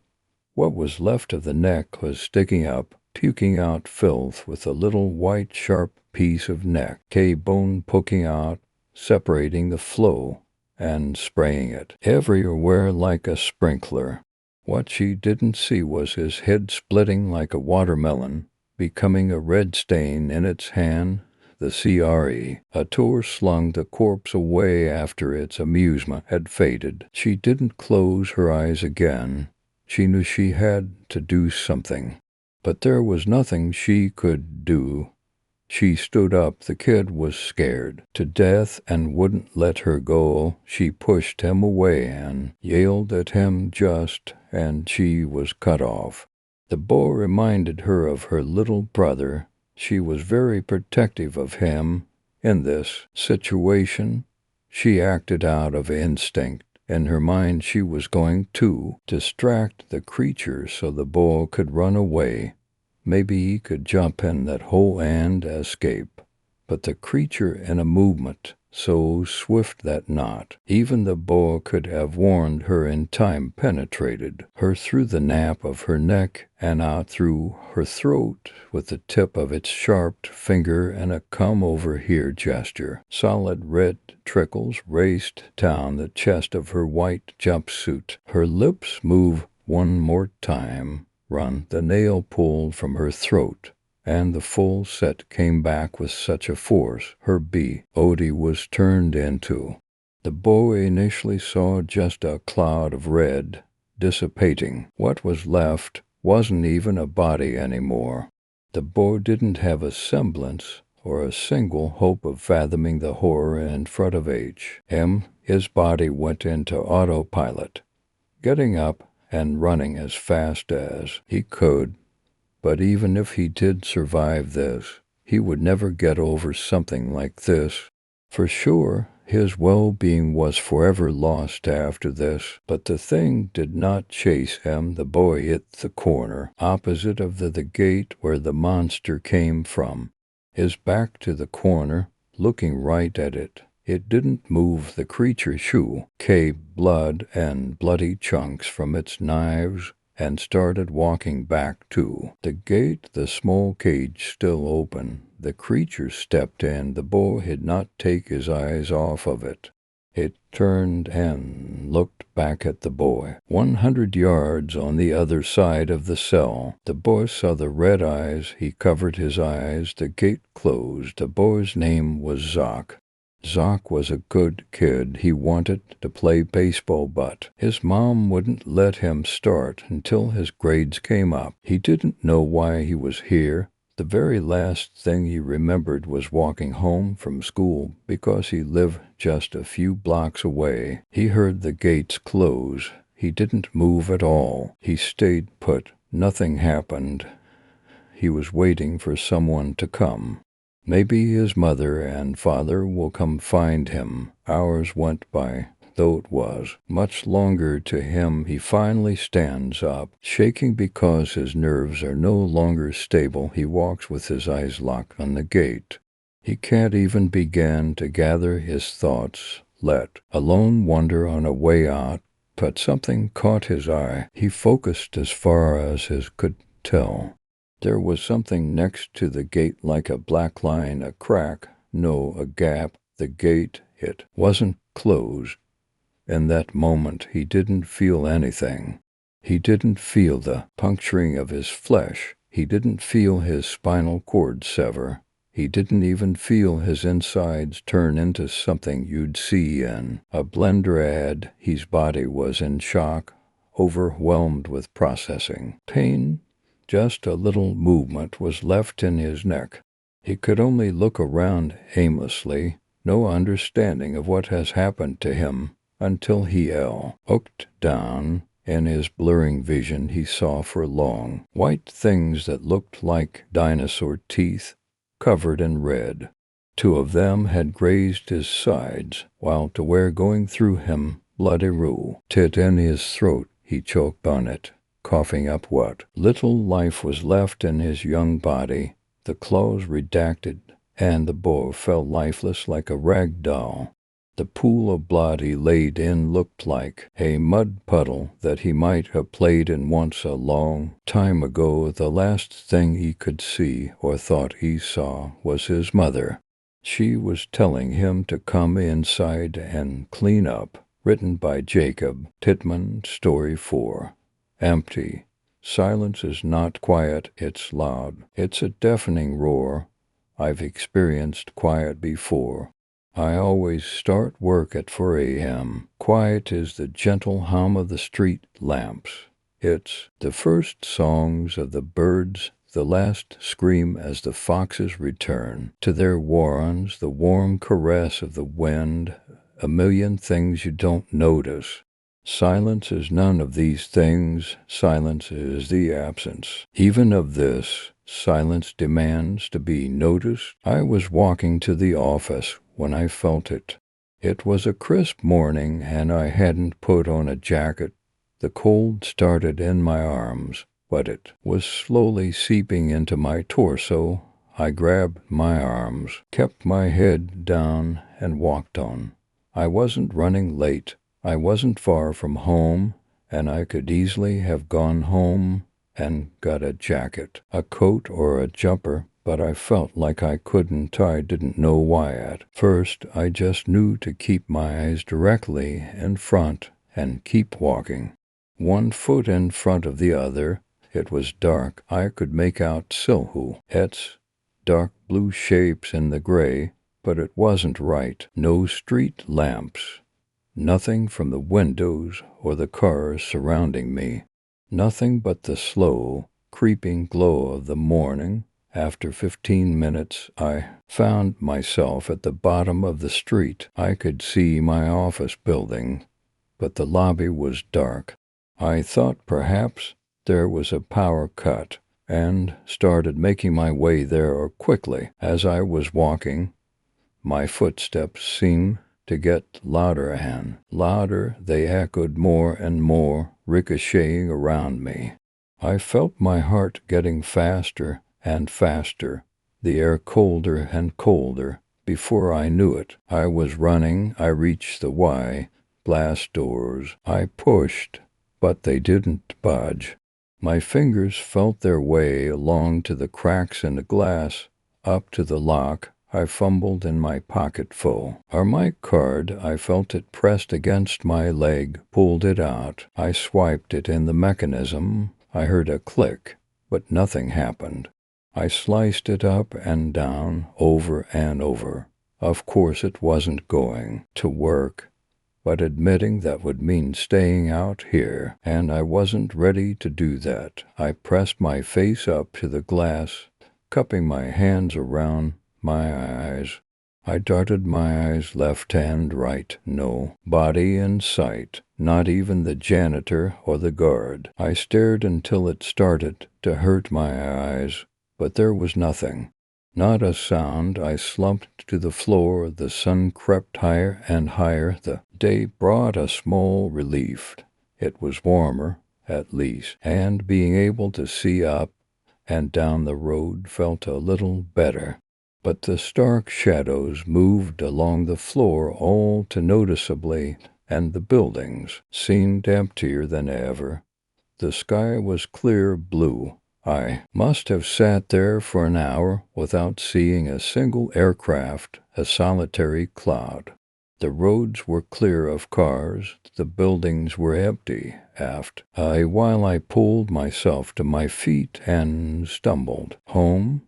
What was left of the neck was sticking up, puking out filth with a little white sharp piece of neck, bone poking out, separating the flow and spraying it everywhere like a sprinkler. What she didn't see was his head splitting like a watermelon, becoming a red stain in its hand. The creature slung the corpse away after its amusement had faded. She didn't close her eyes again. She knew she had to do something, but there was nothing she could do. She stood up. The kid was scared to death and wouldn't let her go. She pushed him away and yelled at him and she was cut off. The boy reminded her of her little brother. She was very protective of him. In this situation, she acted out of instinct. In her mind, she was going to distract the creature so the boy could run away. Maybe he could jump in that hole and escape. But the creature, in a movement so swift that not even the boa could have warned her in time, penetrated her through the nape of her neck and out through her throat with the tip of its sharp finger and a come-over-here gesture. Solid red trickles raced down the chest of her white jumpsuit. Her lips moved one more time. Run. The nail pulled from her throat, and the full set came back with such a force her body was turned into. The boy initially saw just a cloud of red, dissipating. What was left wasn't even a body anymore. The boy didn't have a semblance or a single hope of fathoming the horror in front of him. His body went into autopilot, getting up and running as fast as he could. But even if he did survive this, he would never get over something like this. For sure, his well-being was forever lost after this. But the thing did not chase him. The boy hit the corner opposite of the gate where the monster came from, his back to the corner, looking right at it. It didn't move. The creature came blood and bloody chunks from its knives and started walking back to the gate, the small cage still open. The creature stepped in. The boy did not take his eyes off of it. It turned and looked back at the boy. 100 yards on the other side of the cell. The boy saw the red eyes. He covered his eyes. The gate closed. The boy's name was Zoc. Zoc was a good kid. He wanted to play baseball, but his mom wouldn't let him start until his grades came up. He didn't know why he was here. The very last thing he remembered was walking home from school because he lived just a few blocks away. He heard the gates close. He didn't move at all. He stayed put. Nothing happened. He was waiting for someone to come. Maybe his mother and father will come find him. Hours went by, though it was much longer to him. He finally stands up, shaking because his nerves are no longer stable. He walks with his eyes locked on the gate. He can't even begin to gather his thoughts, let alone wander on a way out. But something caught his eye. He focused as far as he could tell. There was something next to the gate like a black line, a crack, no, a gap. The gate, it wasn't closed. In that moment, he didn't feel anything. He didn't feel the puncturing of his flesh. He didn't feel his spinal cord sever. He didn't even feel his insides turn into something you'd see in a blender ad. His body was in shock, overwhelmed with processing pain. Just a little movement was left in his neck. He could only look around aimlessly, no understanding of what has happened to him, until he looked down. In his blurring vision he saw for long white things that looked like dinosaur teeth, covered in red. 2 of them had grazed his sides, while to where going through him bloody tit in his throat. He choked on it, coughing up what little life was left in his young body. The claws redacted, and the boar fell lifeless like a rag doll. The pool of blood he laid in looked like a mud puddle that he might have played in once a long time ago. The last thing he could see or thought he saw was his mother. She was telling him to come inside and clean up. Written by Jacob Titman. Story 4. Empty. Silence is not quiet, it's loud. It's a deafening roar. I've experienced quiet before. I always start work at 4 a.m. Quiet is the gentle hum of the street lamps. It's the first songs of the birds, the last scream as the foxes return to their warrens, the warm caress of the wind, a million things you don't notice. Silence is none of these things. Silence is the absence even of this. Silence demands to be noticed. I was walking to the office when I felt it. It was a crisp morning, and I hadn't put on a jacket. The cold started in my arms, but it was slowly seeping into my torso. I grabbed my arms, kept my head down, and walked on. I wasn't running late. I wasn't far from home, and I could easily have gone home and got a jacket, a coat, or a jumper, but I felt like I couldn't. I didn't know why at first. I just knew to keep my eyes directly in front and keep walking, 1 foot in front of the other. It was dark. I could make out silhouettes, dark blue shapes in the gray, but it wasn't right. No street lamps. Nothing from the windows or the cars surrounding me. Nothing but the slow, creeping glow of the morning. After 15 minutes, I found myself at the bottom of the street. I could see my office building, but the lobby was dark. I thought perhaps there was a power cut, and started making my way there quickly. As I was walking, my footsteps seemed to get louder and louder. They echoed more and more, ricocheting around me. I felt my heart getting faster and faster, the air colder and colder. Before I knew it, I was running. I reached the glass doors. I pushed, but they didn't budge. My fingers felt their way along to the cracks in the glass, up to the lock. I fumbled in my pocket full of my card. I felt it pressed against my leg, pulled it out. I swiped it in the mechanism. I heard a click, but nothing happened. I sliced it up and down, over and over. Of course it wasn't going to work, but admitting that would mean staying out here, and I wasn't ready to do that. I pressed my face up to the glass, cupping my hands around my eyes. I darted my eyes left and right. No body in sight, not even the janitor or the guard. I stared until it started to hurt my eyes, but there was nothing. Not a sound. I slumped to the floor. The sun crept higher and higher. The day brought a small relief. It was warmer, at least, and being able to see up and down the road felt a little better. But the stark shadows moved along the floor all too noticeably, and the buildings seemed emptier than ever. The sky was clear blue. I must have sat there for an hour without seeing a single aircraft, a solitary cloud. The roads were clear of cars. The buildings were empty aft. While I pulled myself to my feet and stumbled home.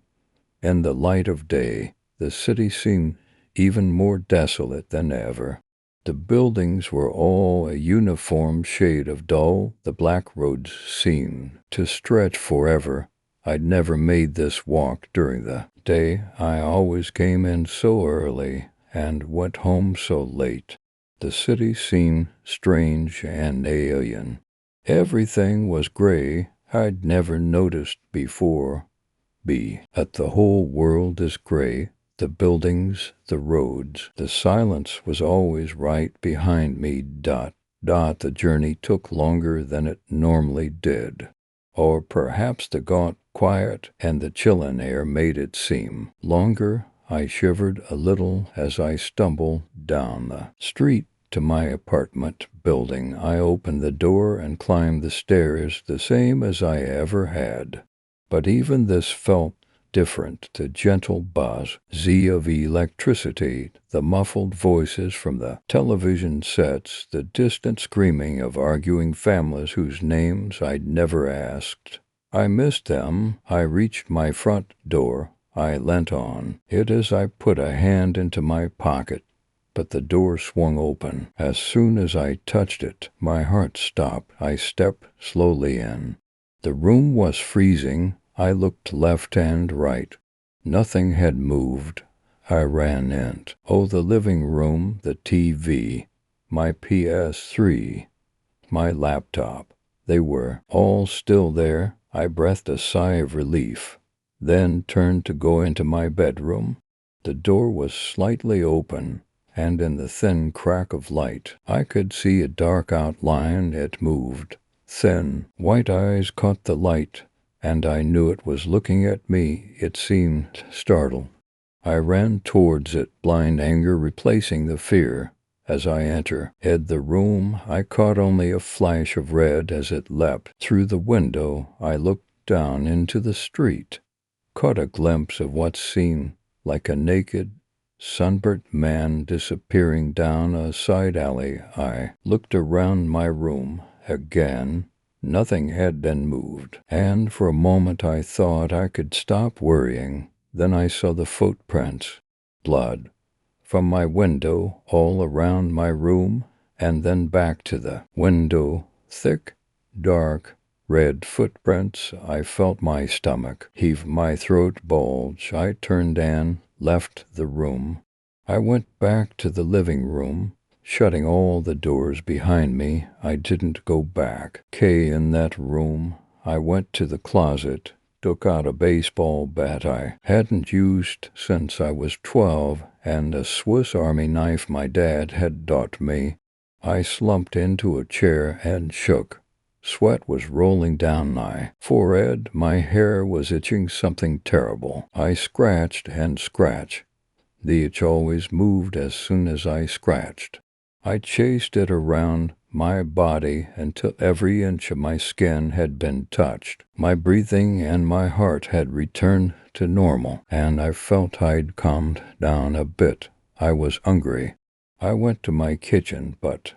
In the light of day, the city seemed even more desolate than ever. The buildings were all a uniform shade of dull. The black roads seemed to stretch forever. I'd never made this walk during the day. I always came in so early and went home so late. The city seemed strange and alien. Everything was gray. I'd never noticed before. That the whole world is gray. The buildings, the roads, the silence was always right behind me. The journey took longer than it normally did. Or perhaps the gaunt quiet and the chilling air made it seem longer. I shivered a little as I stumbled down the street to my apartment building. I opened the door and climbed the stairs the same as I ever had. But even this felt different. The gentle buzz of electricity, the muffled voices from the television sets, the distant screaming of arguing families whose names I'd never asked. I missed them. I reached my front door. I leant on it as I put a hand into my pocket, but the door swung open. As soon as I touched it, my heart stopped. I stepped slowly in. The room was freezing. I looked left and right. Nothing had moved. I ran in. Oh, the living room, the TV, my PS3, my laptop. They were all still there. I breathed a sigh of relief, then turned to go into my bedroom. The door was slightly open, and in the thin crack of light, I could see a dark outline. It moved. Thin, white eyes caught the light, and I knew it was looking at me. It seemed startled. I ran towards it, blind anger replacing the fear. As I entered the room, I caught only a flash of red as it leapt through the window. I looked down into the street, caught a glimpse of what seemed like a naked, sunburnt man disappearing down a side alley. I looked around my room again. Nothing had been moved, and for a moment I thought I could stop worrying. Then I saw the footprints, blood, from my window all around my room, and then back to the window. Thick, dark, red footprints. I felt my stomach heave, my throat bulge. I turned and left the room. I went back to the living room, shutting all the doors behind me. I didn't go back. In that room, I went to the closet, took out a baseball bat I hadn't used since I was 12 and a Swiss Army knife my dad had taught me. I slumped into a chair and shook. Sweat was rolling down my forehead. My hair was itching something terrible. I scratched and scratched. The itch always moved as soon as I scratched. I chased it around my body until every inch of my skin had been touched. My breathing and my heart had returned to normal, and I felt I'd calmed down a bit. I was hungry. I went to my kitchen, but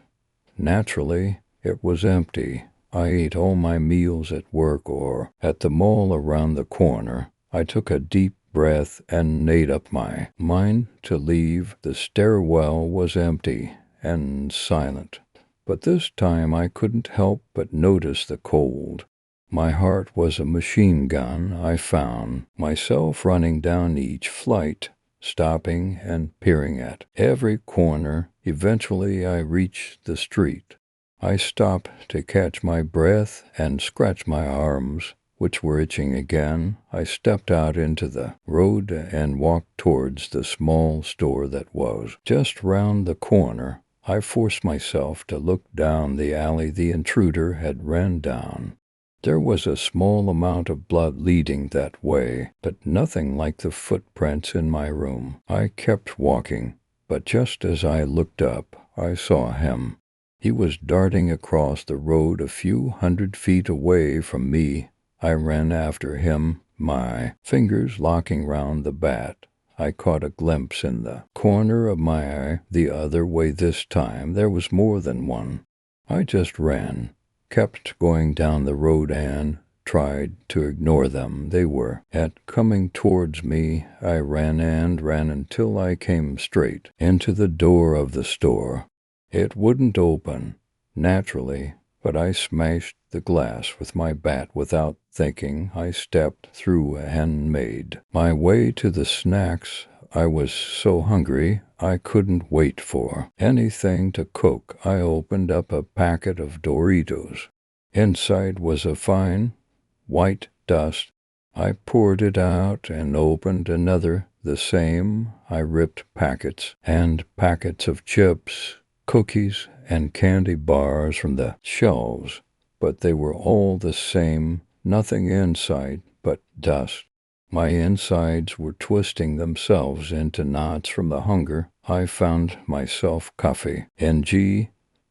naturally it was empty. I ate all my meals at work or at the mall around the corner. I took a deep breath and made up my mind to leave. The stairwell was empty and silent, but this time I couldn't help but notice the cold. My heart was a machine gun. I found myself running down each flight, stopping and peering at every corner. Eventually I reached the street. I stopped to catch my breath and scratch my arms, which were itching again. I stepped out into the road and walked towards the small store that was just round the corner. I forced myself to look down the alley the intruder had ran down. There was a small amount of blood leading that way, but nothing like the footprints in my room. I kept walking, but just as I looked up, I saw him. He was darting across the road a few hundred feet away from me. I ran after him, my fingers locking round the bat. I caught a glimpse in the corner of my eye the other way this time. There was more than one. I just ran, kept going down the road and tried to ignore them. They were coming towards me. I ran and ran until I came straight into the door of the store. It wouldn't open, naturally, but I smashed the glass with my bat without thinking. I stepped through and made my way to the snacks. I was so hungry I couldn't wait for anything to cook. I opened up a packet of Doritos. Inside was a fine, white dust. I poured it out and opened another, the same. I ripped packets and packets of chips, cookies, and candy bars from the shelves, but they were all the same, nothing inside but dust. My insides were twisting themselves into knots from the hunger. I found myself coffee,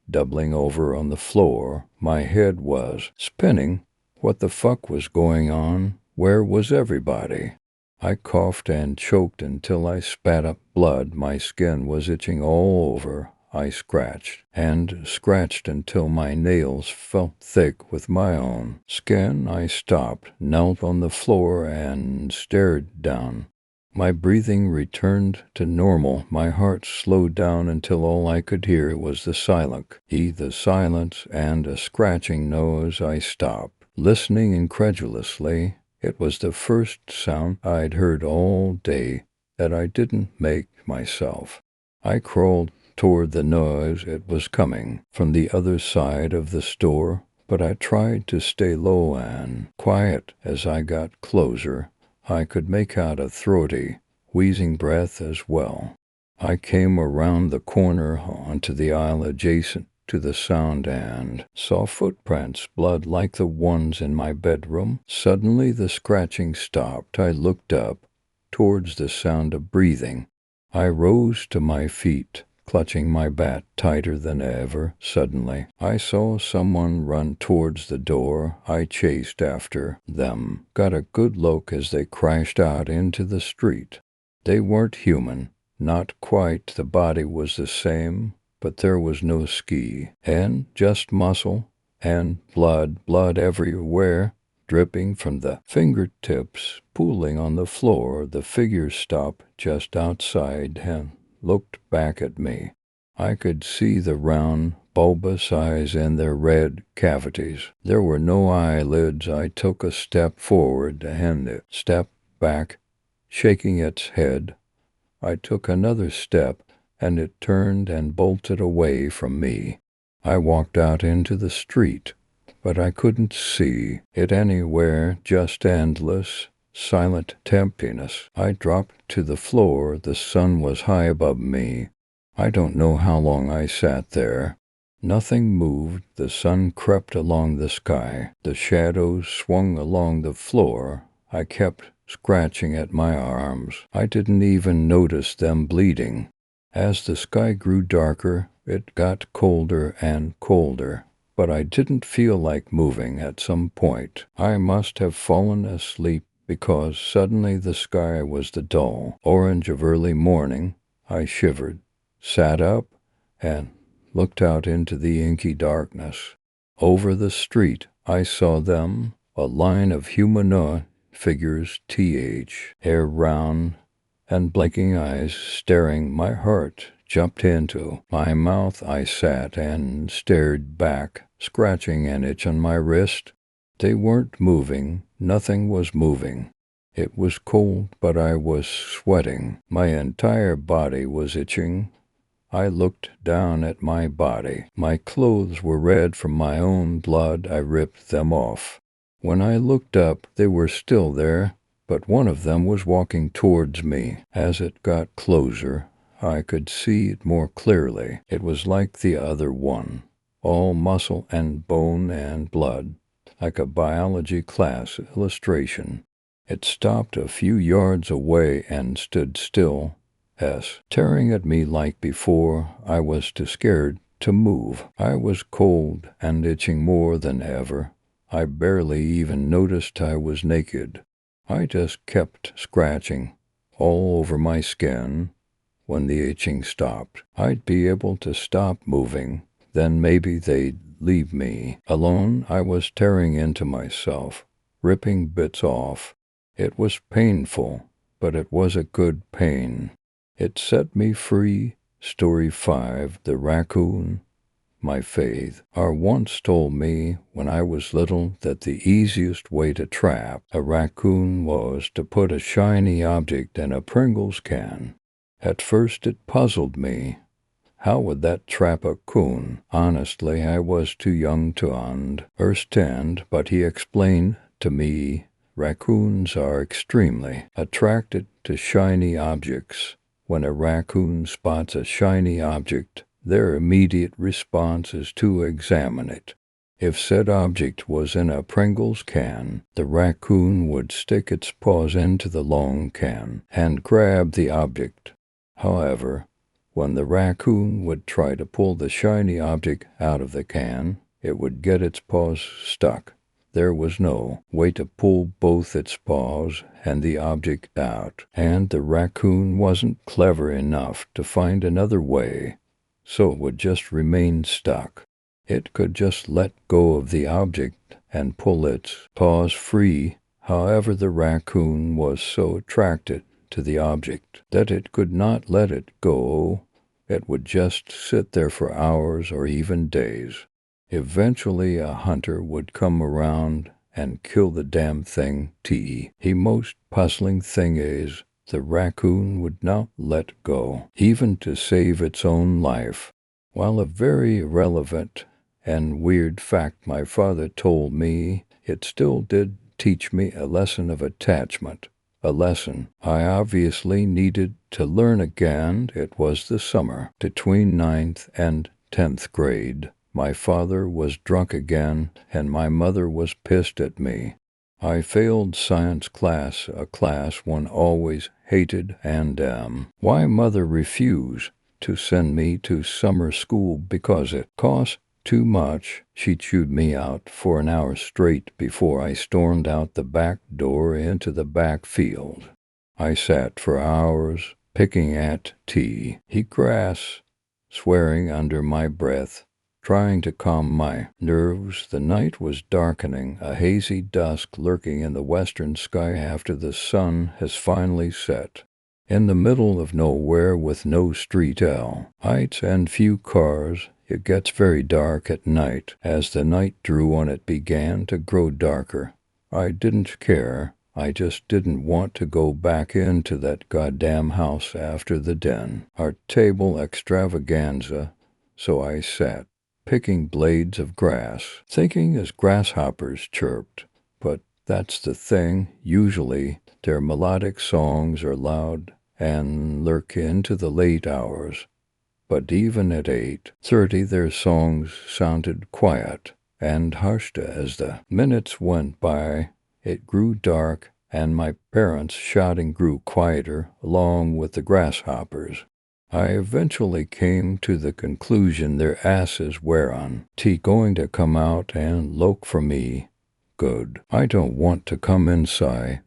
doubling over on the floor. My head was spinning. What the fuck was going on? Where was everybody? I coughed and choked until I spat up blood. My skin was itching all over. I scratched and scratched until my nails felt thick with my own skin. I stopped, knelt on the floor, and stared down. My breathing returned to normal. My heart slowed down until all I could hear was the silence and a scratching nose. I stopped, listening incredulously. It was the first sound I'd heard all day that I didn't make myself. I crawled toward the noise. It was coming from the other side of the store, but I tried to stay low and quiet. As I got closer, I could make out a throaty, wheezing breath as well. I came around the corner onto the aisle adjacent to the sound and saw footprints, blood like the ones in my bedroom. Suddenly the scratching stopped. I looked up towards the sound of breathing. I rose to my feet, clutching my bat tighter than ever. Suddenly, I saw someone run towards the door. I chased after them, got a good look as they crashed out into the street. They weren't human, not quite. The body was the same, but there was no ski, and just muscle and blood everywhere, dripping from the fingertips, pooling on the floor. The figure stopped just outside and looked back at me. I could see the round, bulbous eyes and their red cavities. There were no eyelids. I took a step forward and it stepped back, shaking its head. I took another step, and it turned and bolted away from me. I walked out into the street, but I couldn't see it anywhere, just endless, silent emptiness. I dropped to the floor. The sun was high above me. I don't know how long I sat there. Nothing moved. The sun crept along the sky. The shadows swung along the floor. I kept scratching at my arms. I didn't even notice them bleeding. As the sky grew darker, it got colder and colder, but I didn't feel like moving at some point. I must have fallen asleep because suddenly the sky was the dull orange of early morning. I shivered, sat up, and looked out into the inky darkness. Over the street, I saw them, a line of humanoid figures, hair round and blinking eyes staring. My heart jumped into my mouth. I sat and stared back, scratching an itch on my wrist. They weren't moving. Nothing was moving. It was cold, but I was sweating. My entire body was itching. I looked down at my body. My clothes were red from my own blood. I ripped them off. When I looked up, they were still there, but one of them was walking towards me. As it got closer, I could see it more clearly. It was like the other one, all muscle and bone and blood, like a biology class illustration. It stopped a few yards away and stood still, staring at me like before. I was too scared to move. I was cold and itching more than ever. I barely even noticed I was naked. I just kept scratching all over my skin. When the itching stopped, I'd be able to stop moving. Then maybe they'd leave me alone. I was tearing into myself, ripping bits off. It was painful, but it was a good pain. It set me free. Story 5, The Raccoon. My faith. Our once told me when I was little that the easiest way to trap a raccoon was to put a shiny object in a Pringles can. At first it puzzled me. How would that trap a coon? Honestly, I was too young to understand, but he explained to me raccoons are extremely attracted to shiny objects. When a raccoon spots a shiny object, their immediate response is to examine it. If said object was in a Pringles can, the raccoon would stick its paws into the long can and grab the object. However, when the raccoon would try to pull the shiny object out of the can, it would get its paws stuck. There was no way to pull both its paws and the object out, and the raccoon wasn't clever enough to find another way, so it would just remain stuck. It could just let go of the object and pull its paws free. However, the raccoon was so attracted to the object that it could not let it go. It would just sit there for hours or even days. Eventually a hunter would come around and kill the damn thing. The most puzzling thing is the raccoon would not let go, even to save its own life. While a very irrelevant and weird fact my father told me, it still did teach me a lesson of attachment. A lesson I obviously needed to learn again. It was the summer between 9th and 10th grade. My father was drunk again, and my mother was pissed at me. I failed science class, a class one always hated, and why mother refused to send me to summer school because it cost too much. She chewed me out for an hour straight before I stormed out the back door into the back field. I sat for hours picking at grass, swearing under my breath, trying to calm my nerves. The night was darkening, a hazy dusk lurking in the western sky after the sun has finally set. In the middle of nowhere with no street lights and few cars, it gets very dark at night. As the night drew on, it began to grow darker. I didn't care. I just didn't want to go back into that goddamn house after the den, our table extravaganza, so I sat, picking blades of grass, thinking as grasshoppers chirped. But that's the thing, usually their melodic songs are loud and lurk into the late hours. But even at 8:30 their songs sounded quiet and hushed. As the minutes went by, it grew dark, and my parents' shouting grew quieter along with the grasshoppers. I eventually came to the conclusion their asses were on going to come out and look for me. Good. I don't want to come inside.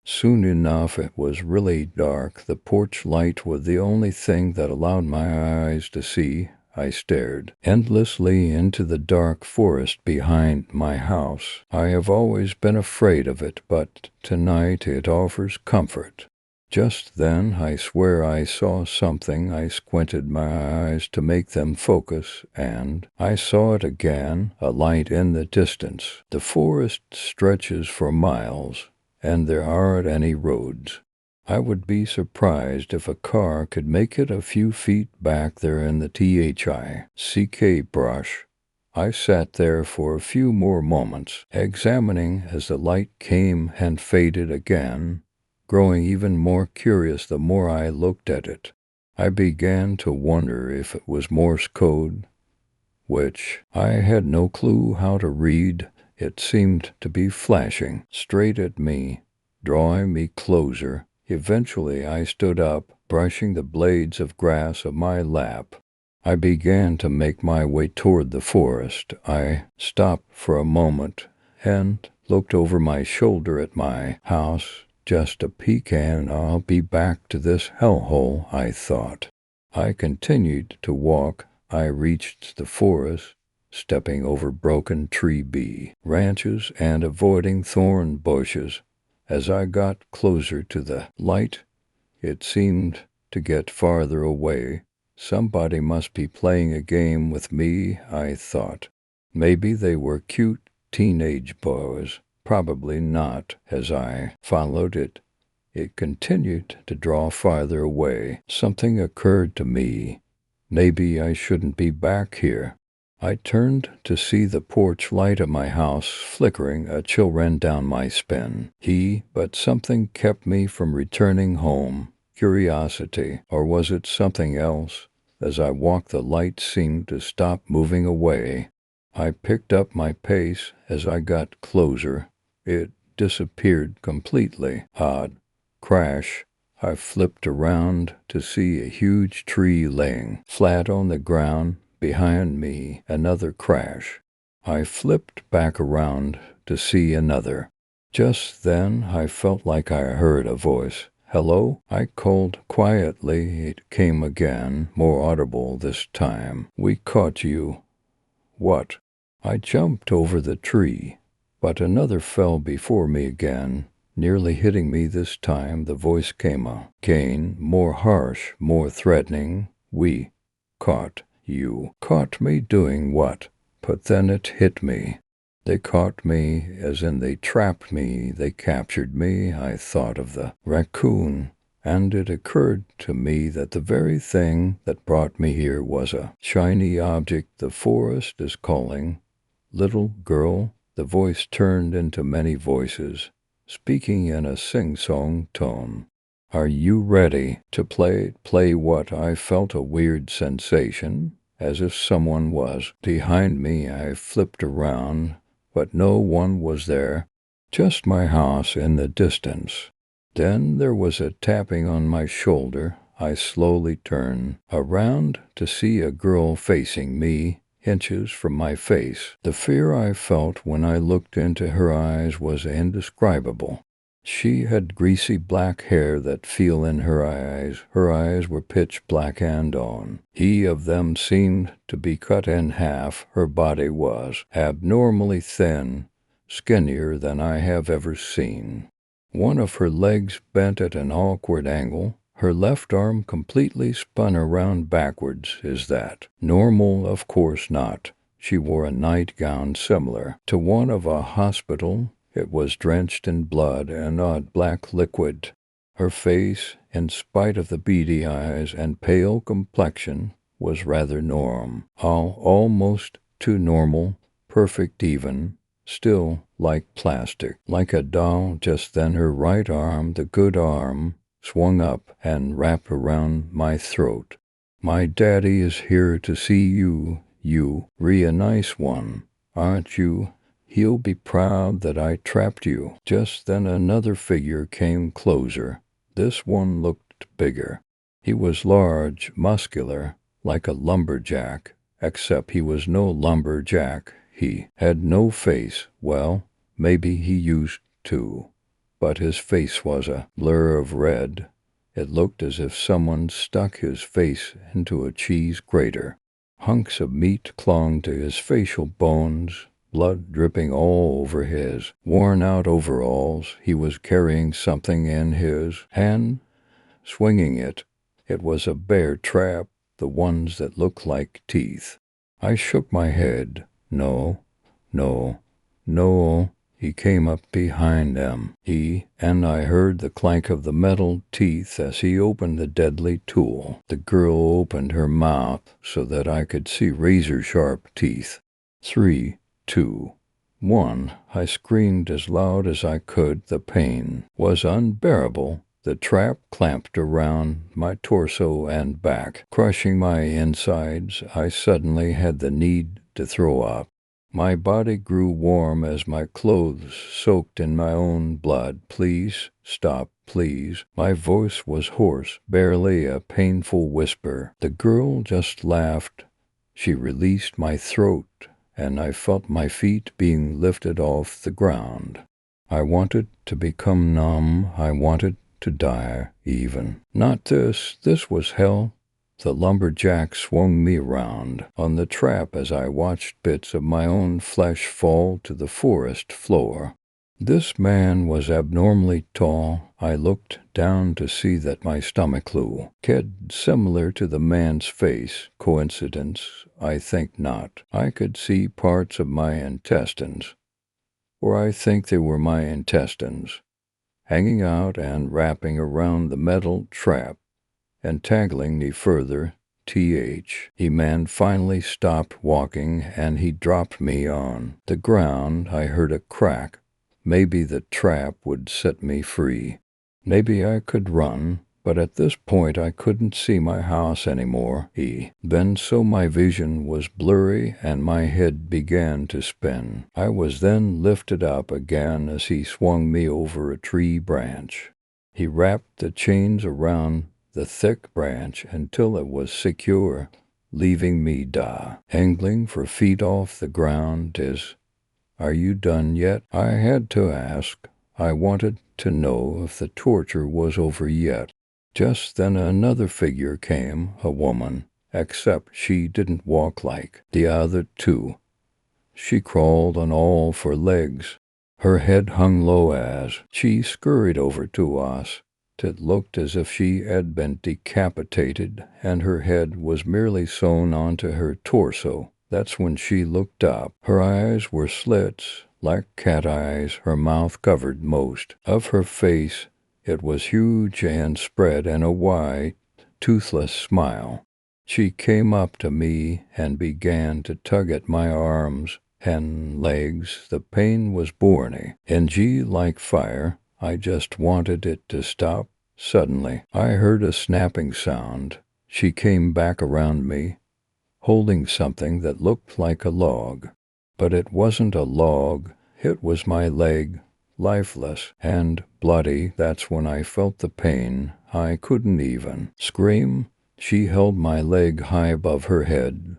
Soon enough it was really dark. The porch light was the only thing that allowed my eyes to see. I stared endlessly into the dark forest behind my house. I have always been afraid of it, but tonight it offers comfort. Just then, I swear I saw something. I squinted my eyes to make them focus, and I saw it again, a light in the distance. The forest stretches for miles, and there aren't any roads. I would be surprised if a car could make it a few feet back there in the thick brush. I sat there for a few more moments, examining as the light came and faded again, growing even more curious the more I looked at it. I began to wonder if it was Morse code, which I had no clue how to read. It seemed to be flashing straight at me, drawing me closer. Eventually I stood up, brushing the blades of grass of my lap. I began to make my way toward the forest. I stopped for a moment and looked over my shoulder at my house. Just a peek and I'll be back to this hellhole, I thought. I continued to walk. I reached the forest stepping over broken branches and avoiding thorn bushes. As I got closer to the light, it seemed to get farther away. Somebody must be playing a game with me, I thought. Maybe they were cute teenage boys. Probably not. As I followed it, it continued to draw farther away. Something occurred to me. Maybe I shouldn't be back here. I turned to see the porch light of my house flickering. A chill ran down my spine. But something kept me from returning home. Curiosity, or was it something else? As I walked, the light seemed to stop moving away. I picked up my pace. As I got closer, it disappeared completely. Odd. Crash. I flipped around to see a huge tree laying flat on the ground behind me. Another crash. I flipped back around to see another. Just then I felt like I heard a voice. "Hello?" I called quietly. It came again, more audible this time. "We caught you." "What?" I jumped over the tree, but another fell before me again, nearly hitting me this time. The voice came again, more harsh, more threatening. "We caught you." Caught me doing what? But then it hit me. They caught me, as in they trapped me, they captured me. I thought of the raccoon, and it occurred to me that the very thing that brought me here was a shiny object. The forest is calling. "Little girl." The voice turned into many voices, speaking in a sing-song tone. "Are you ready to play?" Play what? I felt a weird sensation, as if someone was behind me. I flipped around, but no one was there, just my house in the distance. Then there was a tapping on my shoulder. I slowly turned around to see a girl facing me, inches from my face. The fear I felt when I looked into her eyes was indescribable. She had greasy black hair that fell in her eyes. Her eyes were pitch black and of them seemed to be cut in half. Her body was abnormally thin, skinnier than I have ever seen. One of her legs bent at an awkward angle. Her left arm completely spun around backwards. Is that normal? Of course not. She wore a nightgown similar to one of a hospital. It was drenched in blood and odd black liquid. Her face, in spite of the beady eyes and pale complexion, was rather almost too normal, perfect even, still like plastic, like a doll. Just then her right arm, the good arm, swung up and wrapped around my throat. "My daddy is here to see you. A nice one, aren't you? He'll be proud that I trapped you." Just then another figure came closer. This one looked bigger. He was large, muscular, like a lumberjack, except he was no lumberjack. He had no face. Well, maybe he used to, but his face was a blur of red. It looked as if someone stuck his face into a cheese grater. Hunks of meat clung to his facial bones, blood dripping all over his worn-out overalls. He was carrying something in his hand, swinging it. It was a bear trap, the ones that look like teeth. I shook my head. No. He came up behind them. And I heard the clank of the metal teeth as he opened the deadly tool. The girl opened her mouth so that I could see razor-sharp teeth. 3, 2, 1. I screamed as loud as I could. The pain was unbearable. The trap clamped around my torso and back, crushing my insides. I suddenly had the need to throw up. My body grew warm as my clothes soaked in my own blood. "Please, stop, please." My voice was hoarse, barely a painful whisper. The girl just laughed. She released my throat, and I felt my feet being lifted off the ground. I wanted to become numb. I wanted to die, even. Not this. This was hell. The lumberjack swung me around on the trap as I watched bits of my own flesh fall to the forest floor. This man was abnormally tall. I looked down to see that my stomach flew. Kid similar to the man's face. Coincidence? I think not. I could see parts of my intestines, or I think they were my intestines, hanging out and wrapping around the metal trap, entangling me further. The man finally stopped walking and he dropped me on the ground. I heard a crack. Maybe the trap would set me free. Maybe I could run, but at this point I couldn't see my house anymore. Then so my vision was blurry and my head began to spin. I was then lifted up again as he swung me over a tree branch. He wrapped the chains around the thick branch until it was secure, leaving me dangling for feet off the ground. Are you done yet? I had to ask. I wanted to know if the torture was over yet. Just then another figure came, a woman, except she didn't walk like the other two. She crawled on all four legs. Her head hung low as she scurried over to us. It looked as if she had been decapitated, and her head was merely sewn onto her torso. That's when she looked up. Her eyes were slits, like cat eyes. Her mouth covered most of her face. It was huge and spread in a wide, toothless smile. She came up to me and began to tug at my arms and legs. The pain was burning, like fire. I just wanted it to stop. Suddenly, I heard a snapping sound. She came back around me, holding something that looked like a log. But it wasn't a log. It was my leg, lifeless and bloody. That's when I felt the pain. I couldn't even scream. She held my leg high above her head,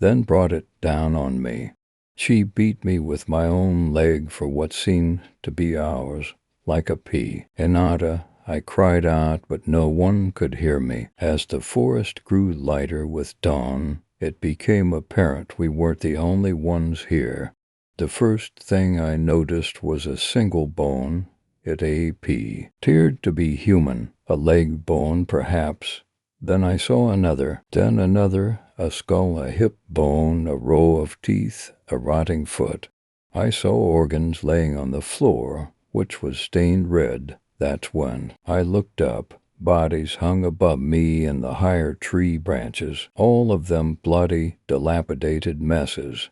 then brought it down on me. She beat me with my own leg for what seemed to be hours, like a pea. Inada, I cried out, but no one could hear me. As the forest grew lighter with dawn, it became apparent we weren't the only ones here. The first thing I noticed was a single bone. It appeared to be human, a leg bone perhaps. Then I saw another, then another, a skull, a hip bone, a row of teeth, a rotting foot. I saw organs laying on the floor, which was stained red. That's when I looked up. Bodies hung above me in the higher tree branches, all of them bloody, dilapidated messes,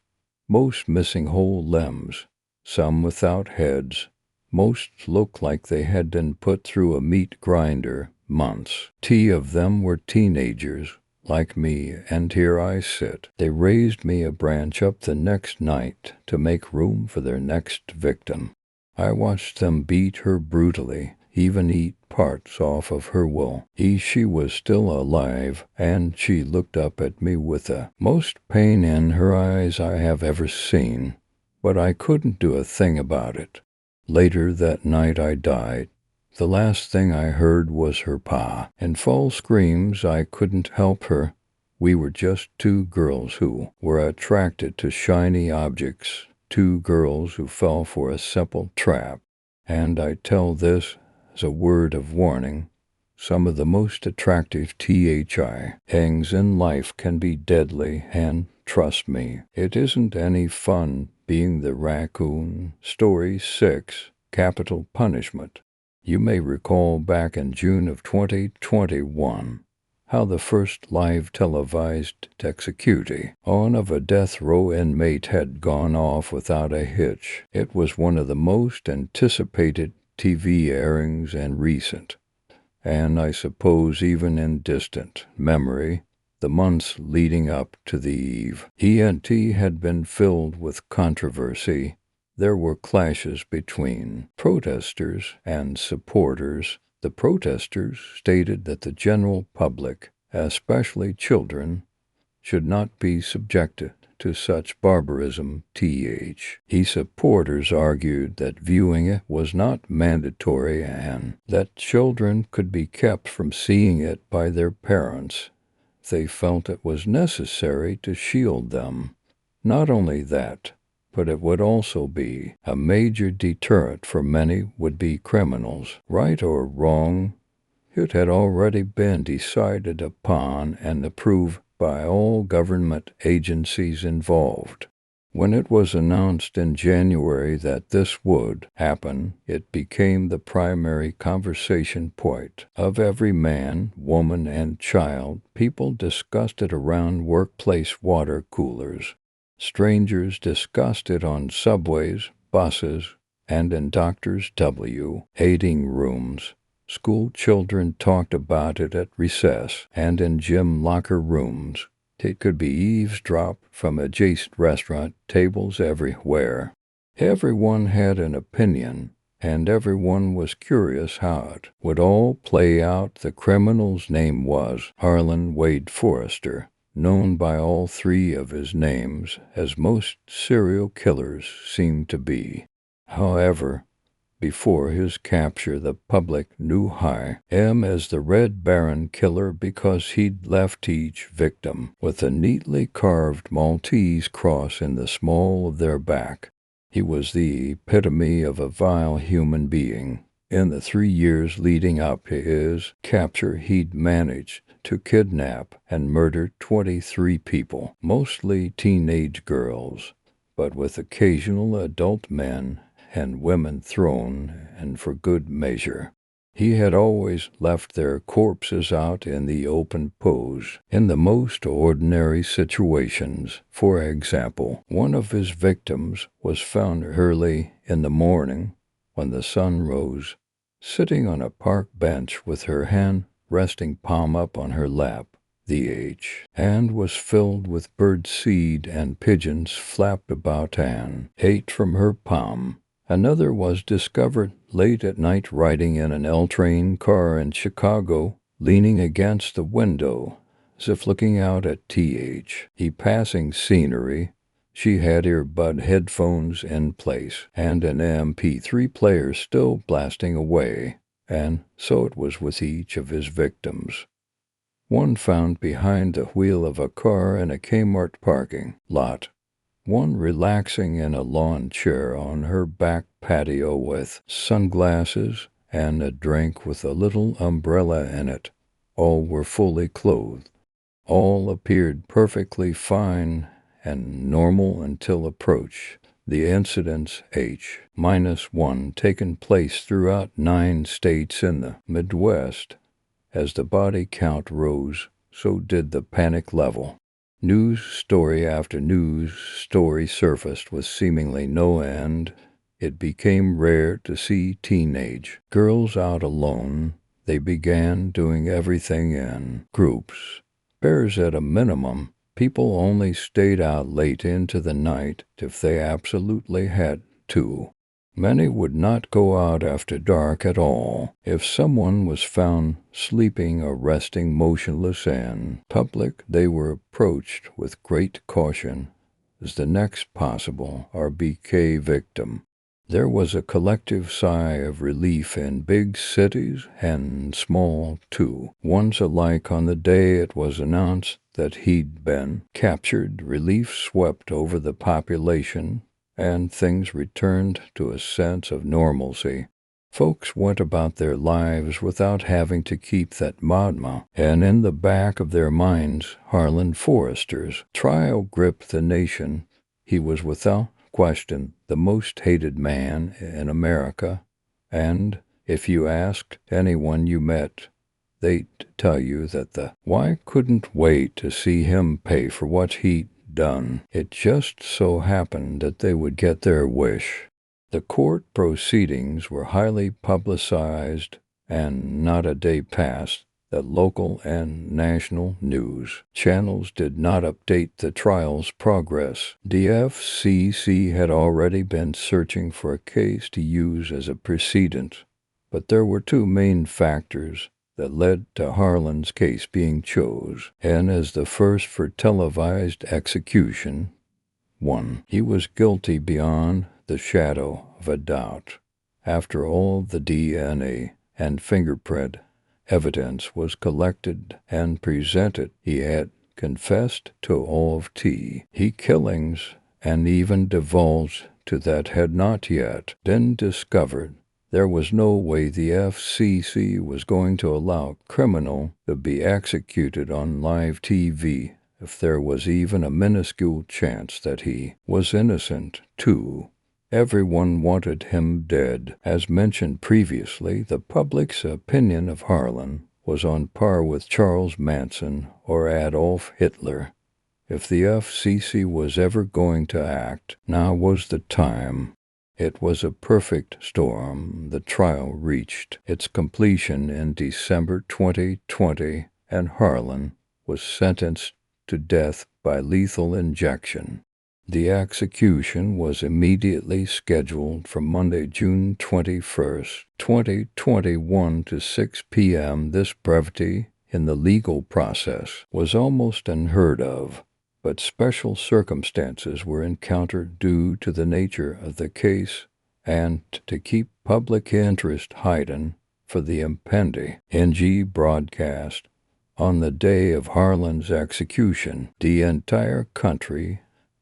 most missing whole limbs, some without heads. Most looked like they had been put through a meat grinder. Months. Of them were teenagers, like me, and here I sit. They raised me a branch up the next night to make room for their next victim. I watched them beat her brutally, even eat parts off of her will. She was still alive, and she looked up at me with the most pain in her eyes I have ever seen, but I couldn't do a thing about it. Later that night I died. The last thing I heard was her pa. In false screams, I couldn't help her. We were just two girls who were attracted to shiny objects, two girls who fell for a simple trap. And I tell this as a word of warning. Some of the most attractive things in life can be deadly, and trust me, it isn't any fun being the raccoon. Story 6, Capital Punishment. You may recall back in June of 2021 how the first live televised execution of a death row inmate had gone off without a hitch. It was one of the most anticipated TV airings in recent, and I suppose even in distant memory, the months leading up to the eve. ENT had been filled with controversy. There were clashes between protesters and supporters. The protesters stated that the general public, especially children, should not be subjected to such barbarism. Supporters argued that viewing it was not mandatory and that children could be kept from seeing it by their parents. they felt it was necessary to shield them. Not only that, but it would also be a major deterrent for many would-be criminals. Right or wrong, it had already been decided upon and approved by all government agencies involved. When it was announced in January that this would happen, it became the primary conversation point of every man, woman, and child. People discussed it around workplace water coolers. Strangers discussed it on subways, buses, and in doctors' waiting rooms. School children talked about it at recess and in gym locker rooms. It could be eavesdropped from adjacent restaurant tables everywhere. Everyone had an opinion, and everyone was curious how it would all play out. The criminal's name was Harlan Wade Forrester, known by all three of his names, as most serial killers seem to be. However, before his capture, the public knew him as the Red Baron Killer because he'd left each victim with a neatly carved Maltese cross in the small of their back. He was the epitome of a vile human being. In the 3 years leading up to his capture, he'd managed to kidnap and murder 23 people, mostly teenage girls, but with occasional adult men and women thrown in for good measure. He had always left their corpses out in the open pose in the most ordinary situations. For example, one of his victims was found early in the morning when the sun rose, sitting on a park bench with her hand resting palm up on her lap. The hand was filled with bird seed and pigeons flapped about and ate from her palm. Another was discovered late at night riding in an L-train car in Chicago, leaning against the window, as if looking out at passing scenery. She had earbud headphones in place and an MP3 player still blasting away, and so it was with each of his victims. One found behind the wheel of a car in a Kmart parking lot. One relaxing in a lawn chair on her back patio with sunglasses and a drink with a little umbrella in it. All were fully clothed. All appeared perfectly fine and normal until approach. The incidents H-1 taken place throughout 9 states in the Midwest. As the body count rose, so did the panic level. News story after news story surfaced with seemingly no end. It became rare to see teenage girls out alone. They began doing everything in groups. Pairs at a minimum. People only stayed out late into the night if they absolutely had to. Many would not go out after dark at all. If someone was found sleeping or resting motionless in public, they were approached with great caution as the next possible RBK victim. There was a collective sigh of relief in big cities and small, too. Ones alike on the day it was announced that he'd been captured. Relief swept over the population, and things returned to a sense of normalcy. Folks went about their lives without having to keep that magma, and in the back of their minds, Harlan Forrester's trial gripped the nation. He was without question the most hated man in America, and if you asked anyone you met, they'd tell you that why couldn't wait to see him pay for what he'd done. It just so happened that they would get their wish. The court proceedings were highly publicized, and not a day passed that local and national news channels did not update the trial's progress. The FCC had already been searching for a case to use as a precedent, but there were 2 main factors that led to Harlan's case being chosen as the first for televised execution. 1. He was guilty beyond the shadow of a doubt. After all the DNA and fingerprint Evidence was collected and presented. He had confessed to all of he killings and even divulged to that had not yet been discovered. There was no way the FCC was going to allow a criminal to be executed on live TV if there was even a minuscule chance that he was innocent, too. Everyone wanted him dead. As mentioned previously, the public's opinion of Harlan was on par with Charles Manson or Adolf Hitler. If the FCC was ever going to act, now was the time. It was a perfect storm. The trial reached its completion in December 2020, and Harlan was sentenced to death by lethal injection. The execution was immediately scheduled for Monday, June 21st, 2021 to 6 p.m. This brevity in the legal process was almost unheard of, but special circumstances were encountered due to the nature of the case and to keep public interest heightened for the impending NG broadcast. On the day of Harlan's execution, the entire country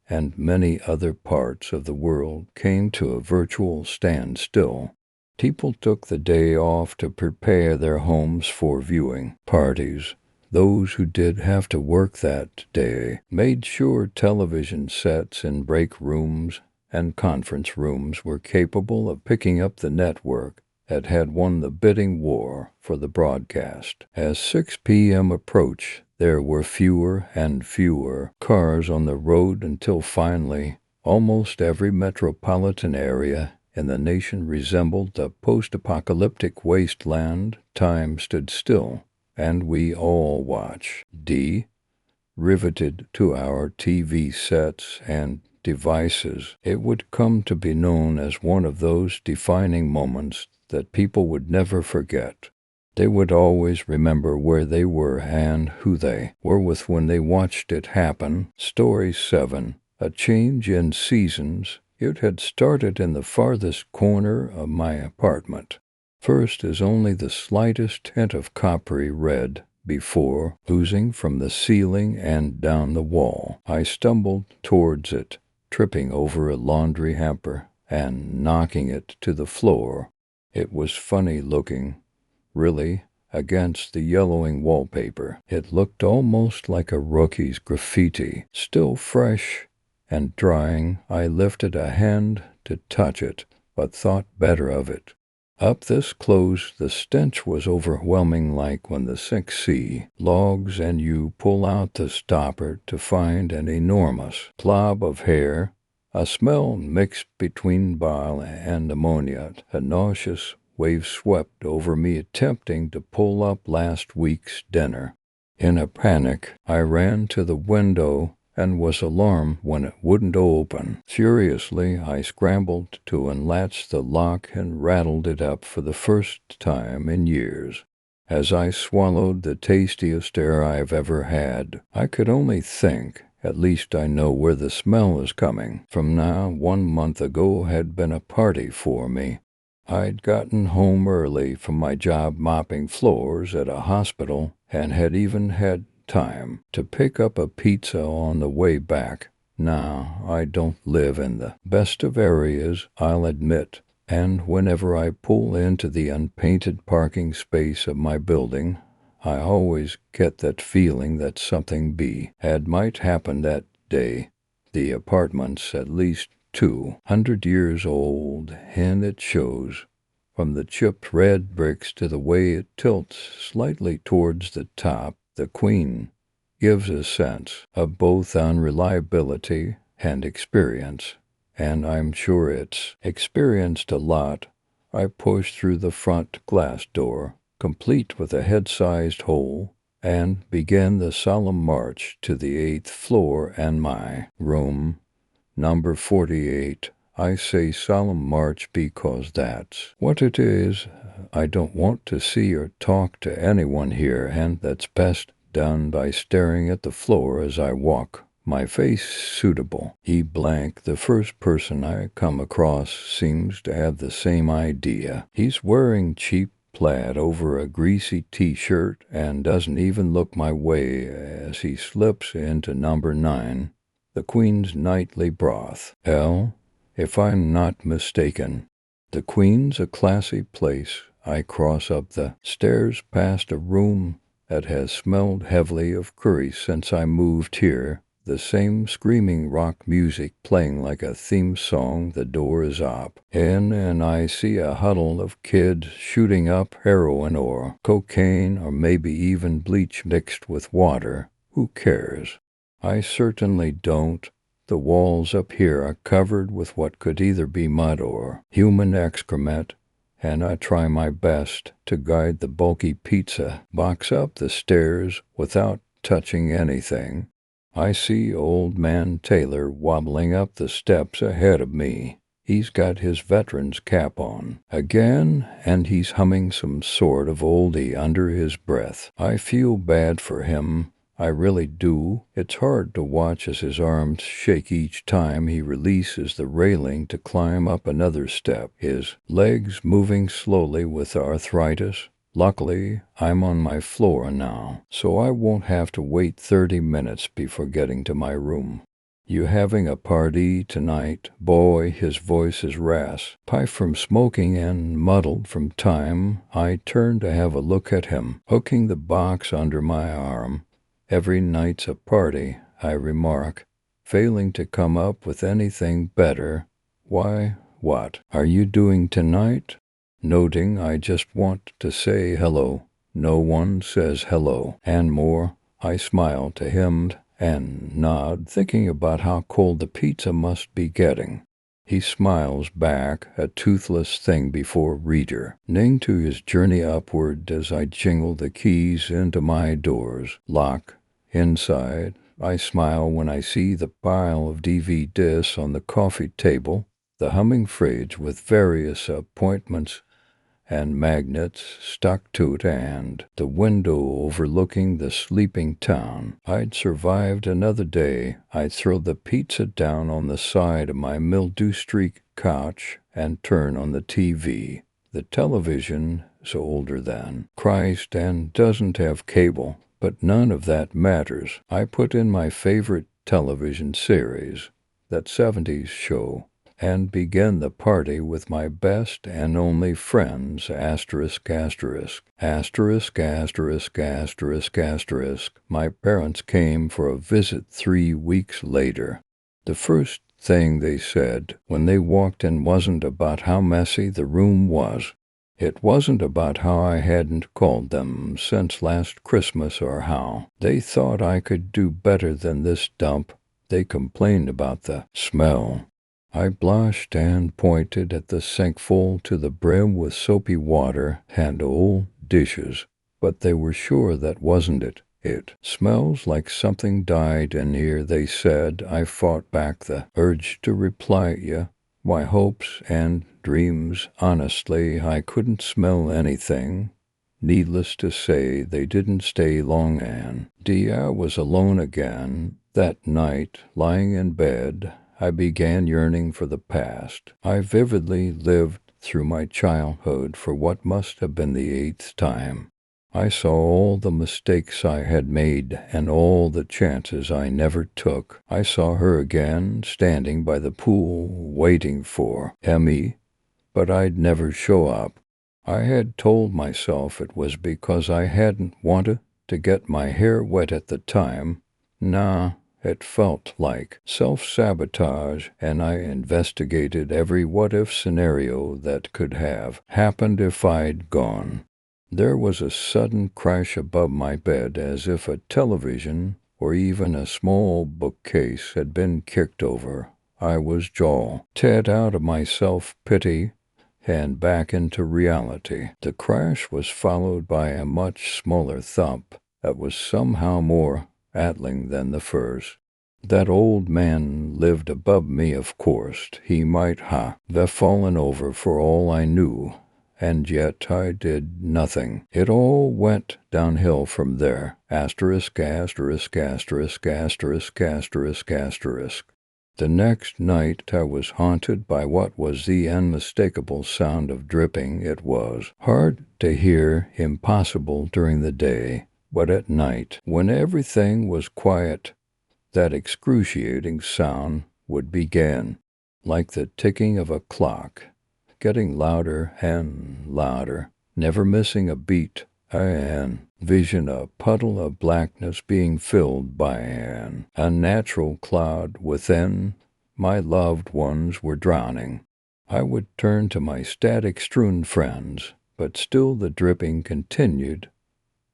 and many other parts of the world came to a virtual standstill. People took the day off to prepare their homes for viewing parties. Those who did have to work that day made sure television sets in break rooms and conference rooms were capable of picking up the network that had won the bidding war for the broadcast. As 6 p.m. approached, there were fewer and fewer cars on the road until finally almost every metropolitan area in the nation resembled a post-apocalyptic wasteland. Time stood still, and we all watched, riveted to our TV sets and devices. It would come to be known as one of those defining moments that people would never forget. They would always remember where they were and who they were with when they watched it happen. Story 7. A change in seasons. It had started in the farthest corner of my apartment. First as only the slightest hint of coppery red before oozing from the ceiling and down the wall. I stumbled towards it, tripping over a laundry hamper and knocking it to the floor. It was funny looking, really, against the yellowing wallpaper. It looked almost like a rookie's graffiti, still fresh and drying. I lifted a hand to touch it, but thought better of it. Up this close, the stench was overwhelming, like when the 6C logs and you pull out the stopper to find an enormous glob of hair. A smell mixed between bile and ammonia. A nauseous wave swept over me, attempting to pull up last week's dinner. In a panic, I ran to the window and was alarmed when it wouldn't open. Furiously, I scrambled to unlatch the lock and rattled it up for the first time in years. As I swallowed the tastiest air I've ever had, I could only think, at least I know where the smell is coming from now. 1 month ago had been a party for me. I'd gotten home early from my job mopping floors at a hospital and had even had time to pick up a pizza on the way back. Now, I don't live in the best of areas, I'll admit, and whenever I pull into the unpainted parking space of my building, I always get that feeling that something might happen that day. The apartment's at least 200 years old, and it shows. From the chipped red bricks to the way it tilts slightly towards the top, the queen gives a sense of both unreliability and experience, and I'm sure it's experienced a lot. I pushed through the front glass door, complete with a head-sized hole, and began the solemn march to the 8th floor and my room, number 48. I say solemn march because that's what it is. I don't want to see or talk to anyone here, and that's best done by staring at the floor as I walk, my face suitable. The first person I come across seems to have the same idea. He's wearing cheap plaid over a greasy t-shirt and doesn't even look my way as he slips into number 9, the Queen's Nightly Broth. If I'm not mistaken. The Queen's a classy place. I cross up the stairs past a room that has smelled heavily of curry since I moved here. The same screaming rock music playing like a theme song. The door is up. In and I see a huddle of kids shooting up heroin or cocaine or maybe even bleach mixed with water. Who cares? I certainly don't. The walls up here are covered with what could either be mud or human excrement, and I try my best to guide the bulky pizza box up the stairs without touching anything. I see old man Taylor wobbling up the steps ahead of me. He's got his veteran's cap on again, and he's humming some sort of oldie under his breath. I feel bad for him. I really do. It's hard to watch as his arms shake each time he releases the railing to climb up another step, his legs moving slowly with arthritis. Luckily, I'm on my floor now, so I won't have to wait 30 minutes before getting to my room. You having a party tonight? Boy, his voice is raspy from smoking and muddled from time. I turn to have a look at him, hooking the box under my arm. Every night's a party, I remark, failing to come up with anything better. Why, what are you doing tonight? Noting I just want to say hello. No one says hello, and more. I smile to him and nod, thinking about how cold the pizza must be getting. He smiles back, a toothless thing before returning to his journey upward as I jingle the keys into my door's lock. Inside, I smile when I see the pile of DVDs on the coffee table, the humming fridge with various appointments and magnets stuck to it, and the window overlooking the sleeping town. I'd survived another day. I'd throw the pizza down on the side of my mildew-streaked couch and turn on the TV. The television is older than Christ and doesn't have cable, but none of that matters. I put in my favorite television series, that 70s show, and begin the party with my best and only friends, asterisk, asterisk, asterisk, asterisk, asterisk, asterisk. My parents came for a visit 3 weeks later. The first thing they said when they walked in wasn't about how messy the room was. It wasn't about how I hadn't called them since last Christmas or how they thought I could do better than this dump. They complained about the smell. I blushed and pointed at the sink full to the brim with soapy water and old dishes, but they were sure that wasn't it. It smells like something died in here, they said. I fought back the urge to reply, my hopes and dreams. Honestly, I couldn't smell anything. Needless to say, they didn't stay long, and I was alone again. That night, lying in bed, I began yearning for the past. I vividly lived through my childhood for what must have been the 8th time. I saw all the mistakes I had made and all the chances I never took. I saw her again, standing by the pool, waiting for me, but I'd never show up. I had told myself it was because I hadn't wanted to get my hair wet at the time. Nah. It felt like self-sabotage, and I investigated every what-if scenario that could have happened if I'd gone. There was a sudden crash above my bed, as if a television or even a small bookcase had been kicked over. I was jolted out of my self-pity and back into reality. The crash was followed by a much smaller thump that was somehow more startling than the first. That old man lived above me, of course. He might have fallen over for all I knew, and yet I did nothing. It all went downhill from there. Asterisk, asterisk, asterisk, asterisk, asterisk, asterisk. The next night I was haunted by what was the unmistakable sound of dripping. It was hard to hear, impossible during the day, but at night, when everything was quiet, that excruciating sound would begin, like the ticking of a clock, getting louder and louder, never missing a beat. And vision a puddle of blackness being filled by an unnatural cloud within. My loved ones were drowning. I would turn to my static-strewn friends, but still the dripping continued,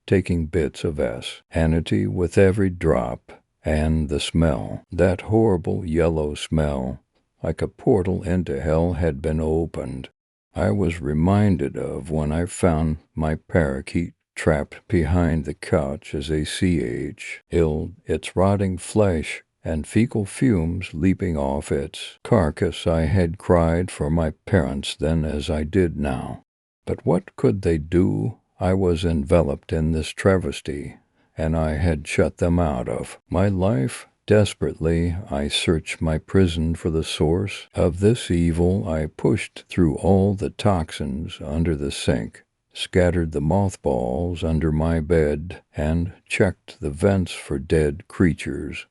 taking bits of sanity with every drop. And the smell, that horrible yellow smell, like a portal into hell, had been opened. I was reminded of when I found my parakeet trapped behind the couch as a ch-illed, its rotting flesh and fecal fumes leaping off its carcass. I had cried for my parents then as I did now. But what could they do? I was enveloped in this travesty, and I had shut them out of my life. Desperately, I searched my prison for the source of this evil. I pushed through all the toxins under the sink, scattered the mothballs under my bed, and checked the vents for dead creatures.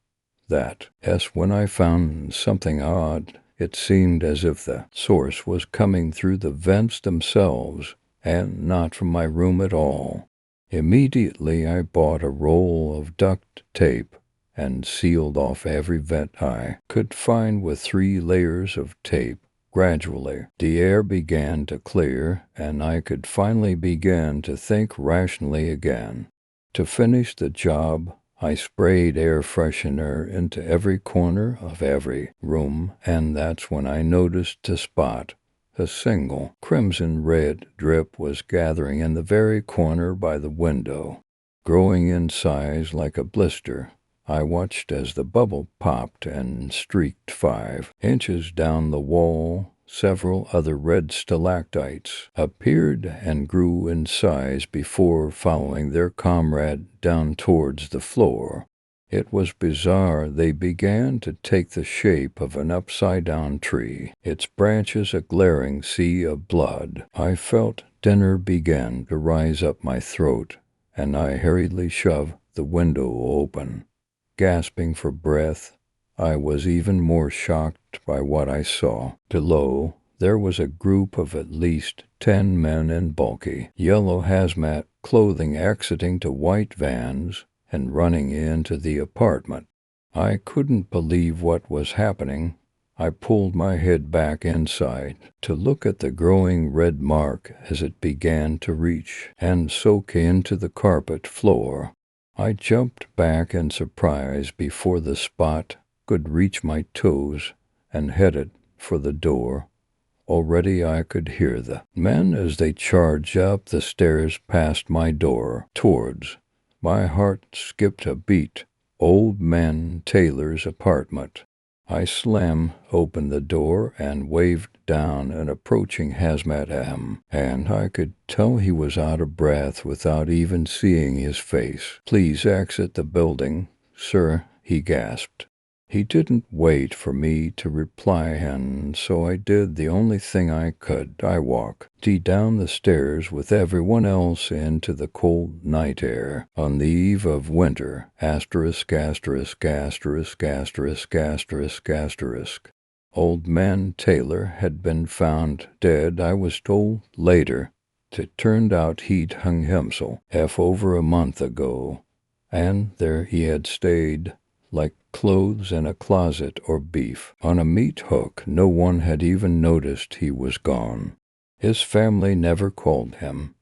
When I found something odd, it seemed as if the source was coming through the vents themselves, and not from my room at all. Immediately I bought a roll of duct tape and sealed off every vent I could find with 3 layers of tape. Gradually, the air began to clear, and I could finally begin to think rationally again. To finish the job, I sprayed air freshener into every corner of every room, and that's when I noticed a spot. A single crimson-red drip was gathering in the very corner by the window, growing in size like a blister. I watched as the bubble popped and streaked 5 inches down the wall. Several other red stalactites appeared and grew in size before following their comrade down towards the floor. It was bizarre. They began to take the shape of an upside-down tree, its branches a glaring sea of blood. I felt dinner begin to rise up my throat, and I hurriedly shoved the window open. Gasping for breath, I was even more shocked by what I saw. Below, there was a group of at least 10 men in bulky, yellow hazmat clothing exiting to white vans and running into the apartment. I couldn't believe what was happening. I pulled my head back inside to look at the growing red mark as it began to reach and soak into the carpet floor. I jumped back in surprise before the spot could reach my toes and headed for the door. Already I could hear the men as they charged up the stairs past my door towards. My heart skipped a beat. Old Man Taylor's apartment. I slammed open the door and waved down an approaching hazmat and I could tell he was out of breath without even seeing his face. "Please exit the building, sir," he gasped. He didn't wait for me to reply, and so I did the only thing I could. I walked down the stairs with everyone else into the cold night air. On the eve of winter, asterisk, asterisk, asterisk, asterisk, asterisk, asterisk. Old Man Taylor had been found dead, I was told later. It turned out he'd hung himself over a month ago, and there he had stayed, like clothes in a closet or beef on a meat hook. No one had even noticed he was gone. His family never called him,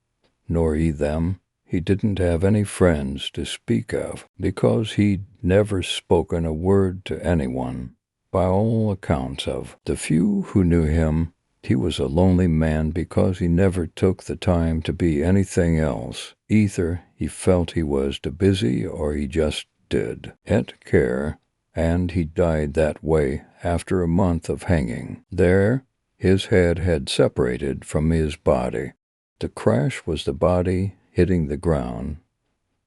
nor he them. He didn't have any friends to speak of, because he'd never spoken a word to anyone. By all accounts of the few who knew him, he was a lonely man because he never took the time to be anything else. Either he felt he was too busy or he just didn't care, and he died that way after a month of hanging. There, his head had separated from his body. The crash was the body hitting the ground,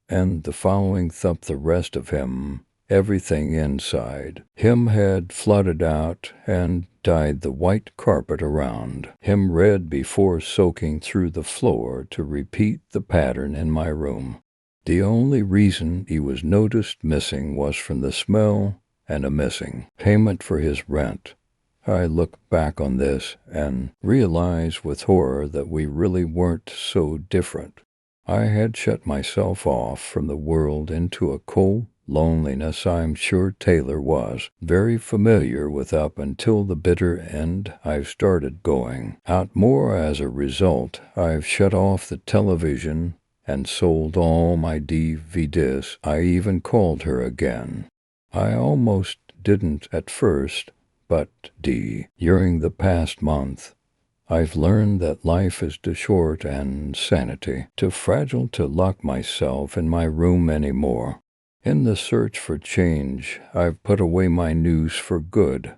and the following thump the rest of him everything inside. Him had flooded out and dyed the white carpet around. Him red before soaking through the floor to repeat the pattern in my room. The only reason he was noticed missing was from the smell and a missing payment for his rent. I look back on this and realize with horror that we really weren't so different. I had shut myself off from the world into a cold loneliness I'm sure Taylor was very familiar with up until the bitter end. I've started going out more as a result. I've shut off the television and sold all my DVDs. I even called her again. I almost didn't at first, but during the past month, I've learned that life is too short and sanity too fragile to lock myself in my room anymore. In the search for change, I've put away my news for good.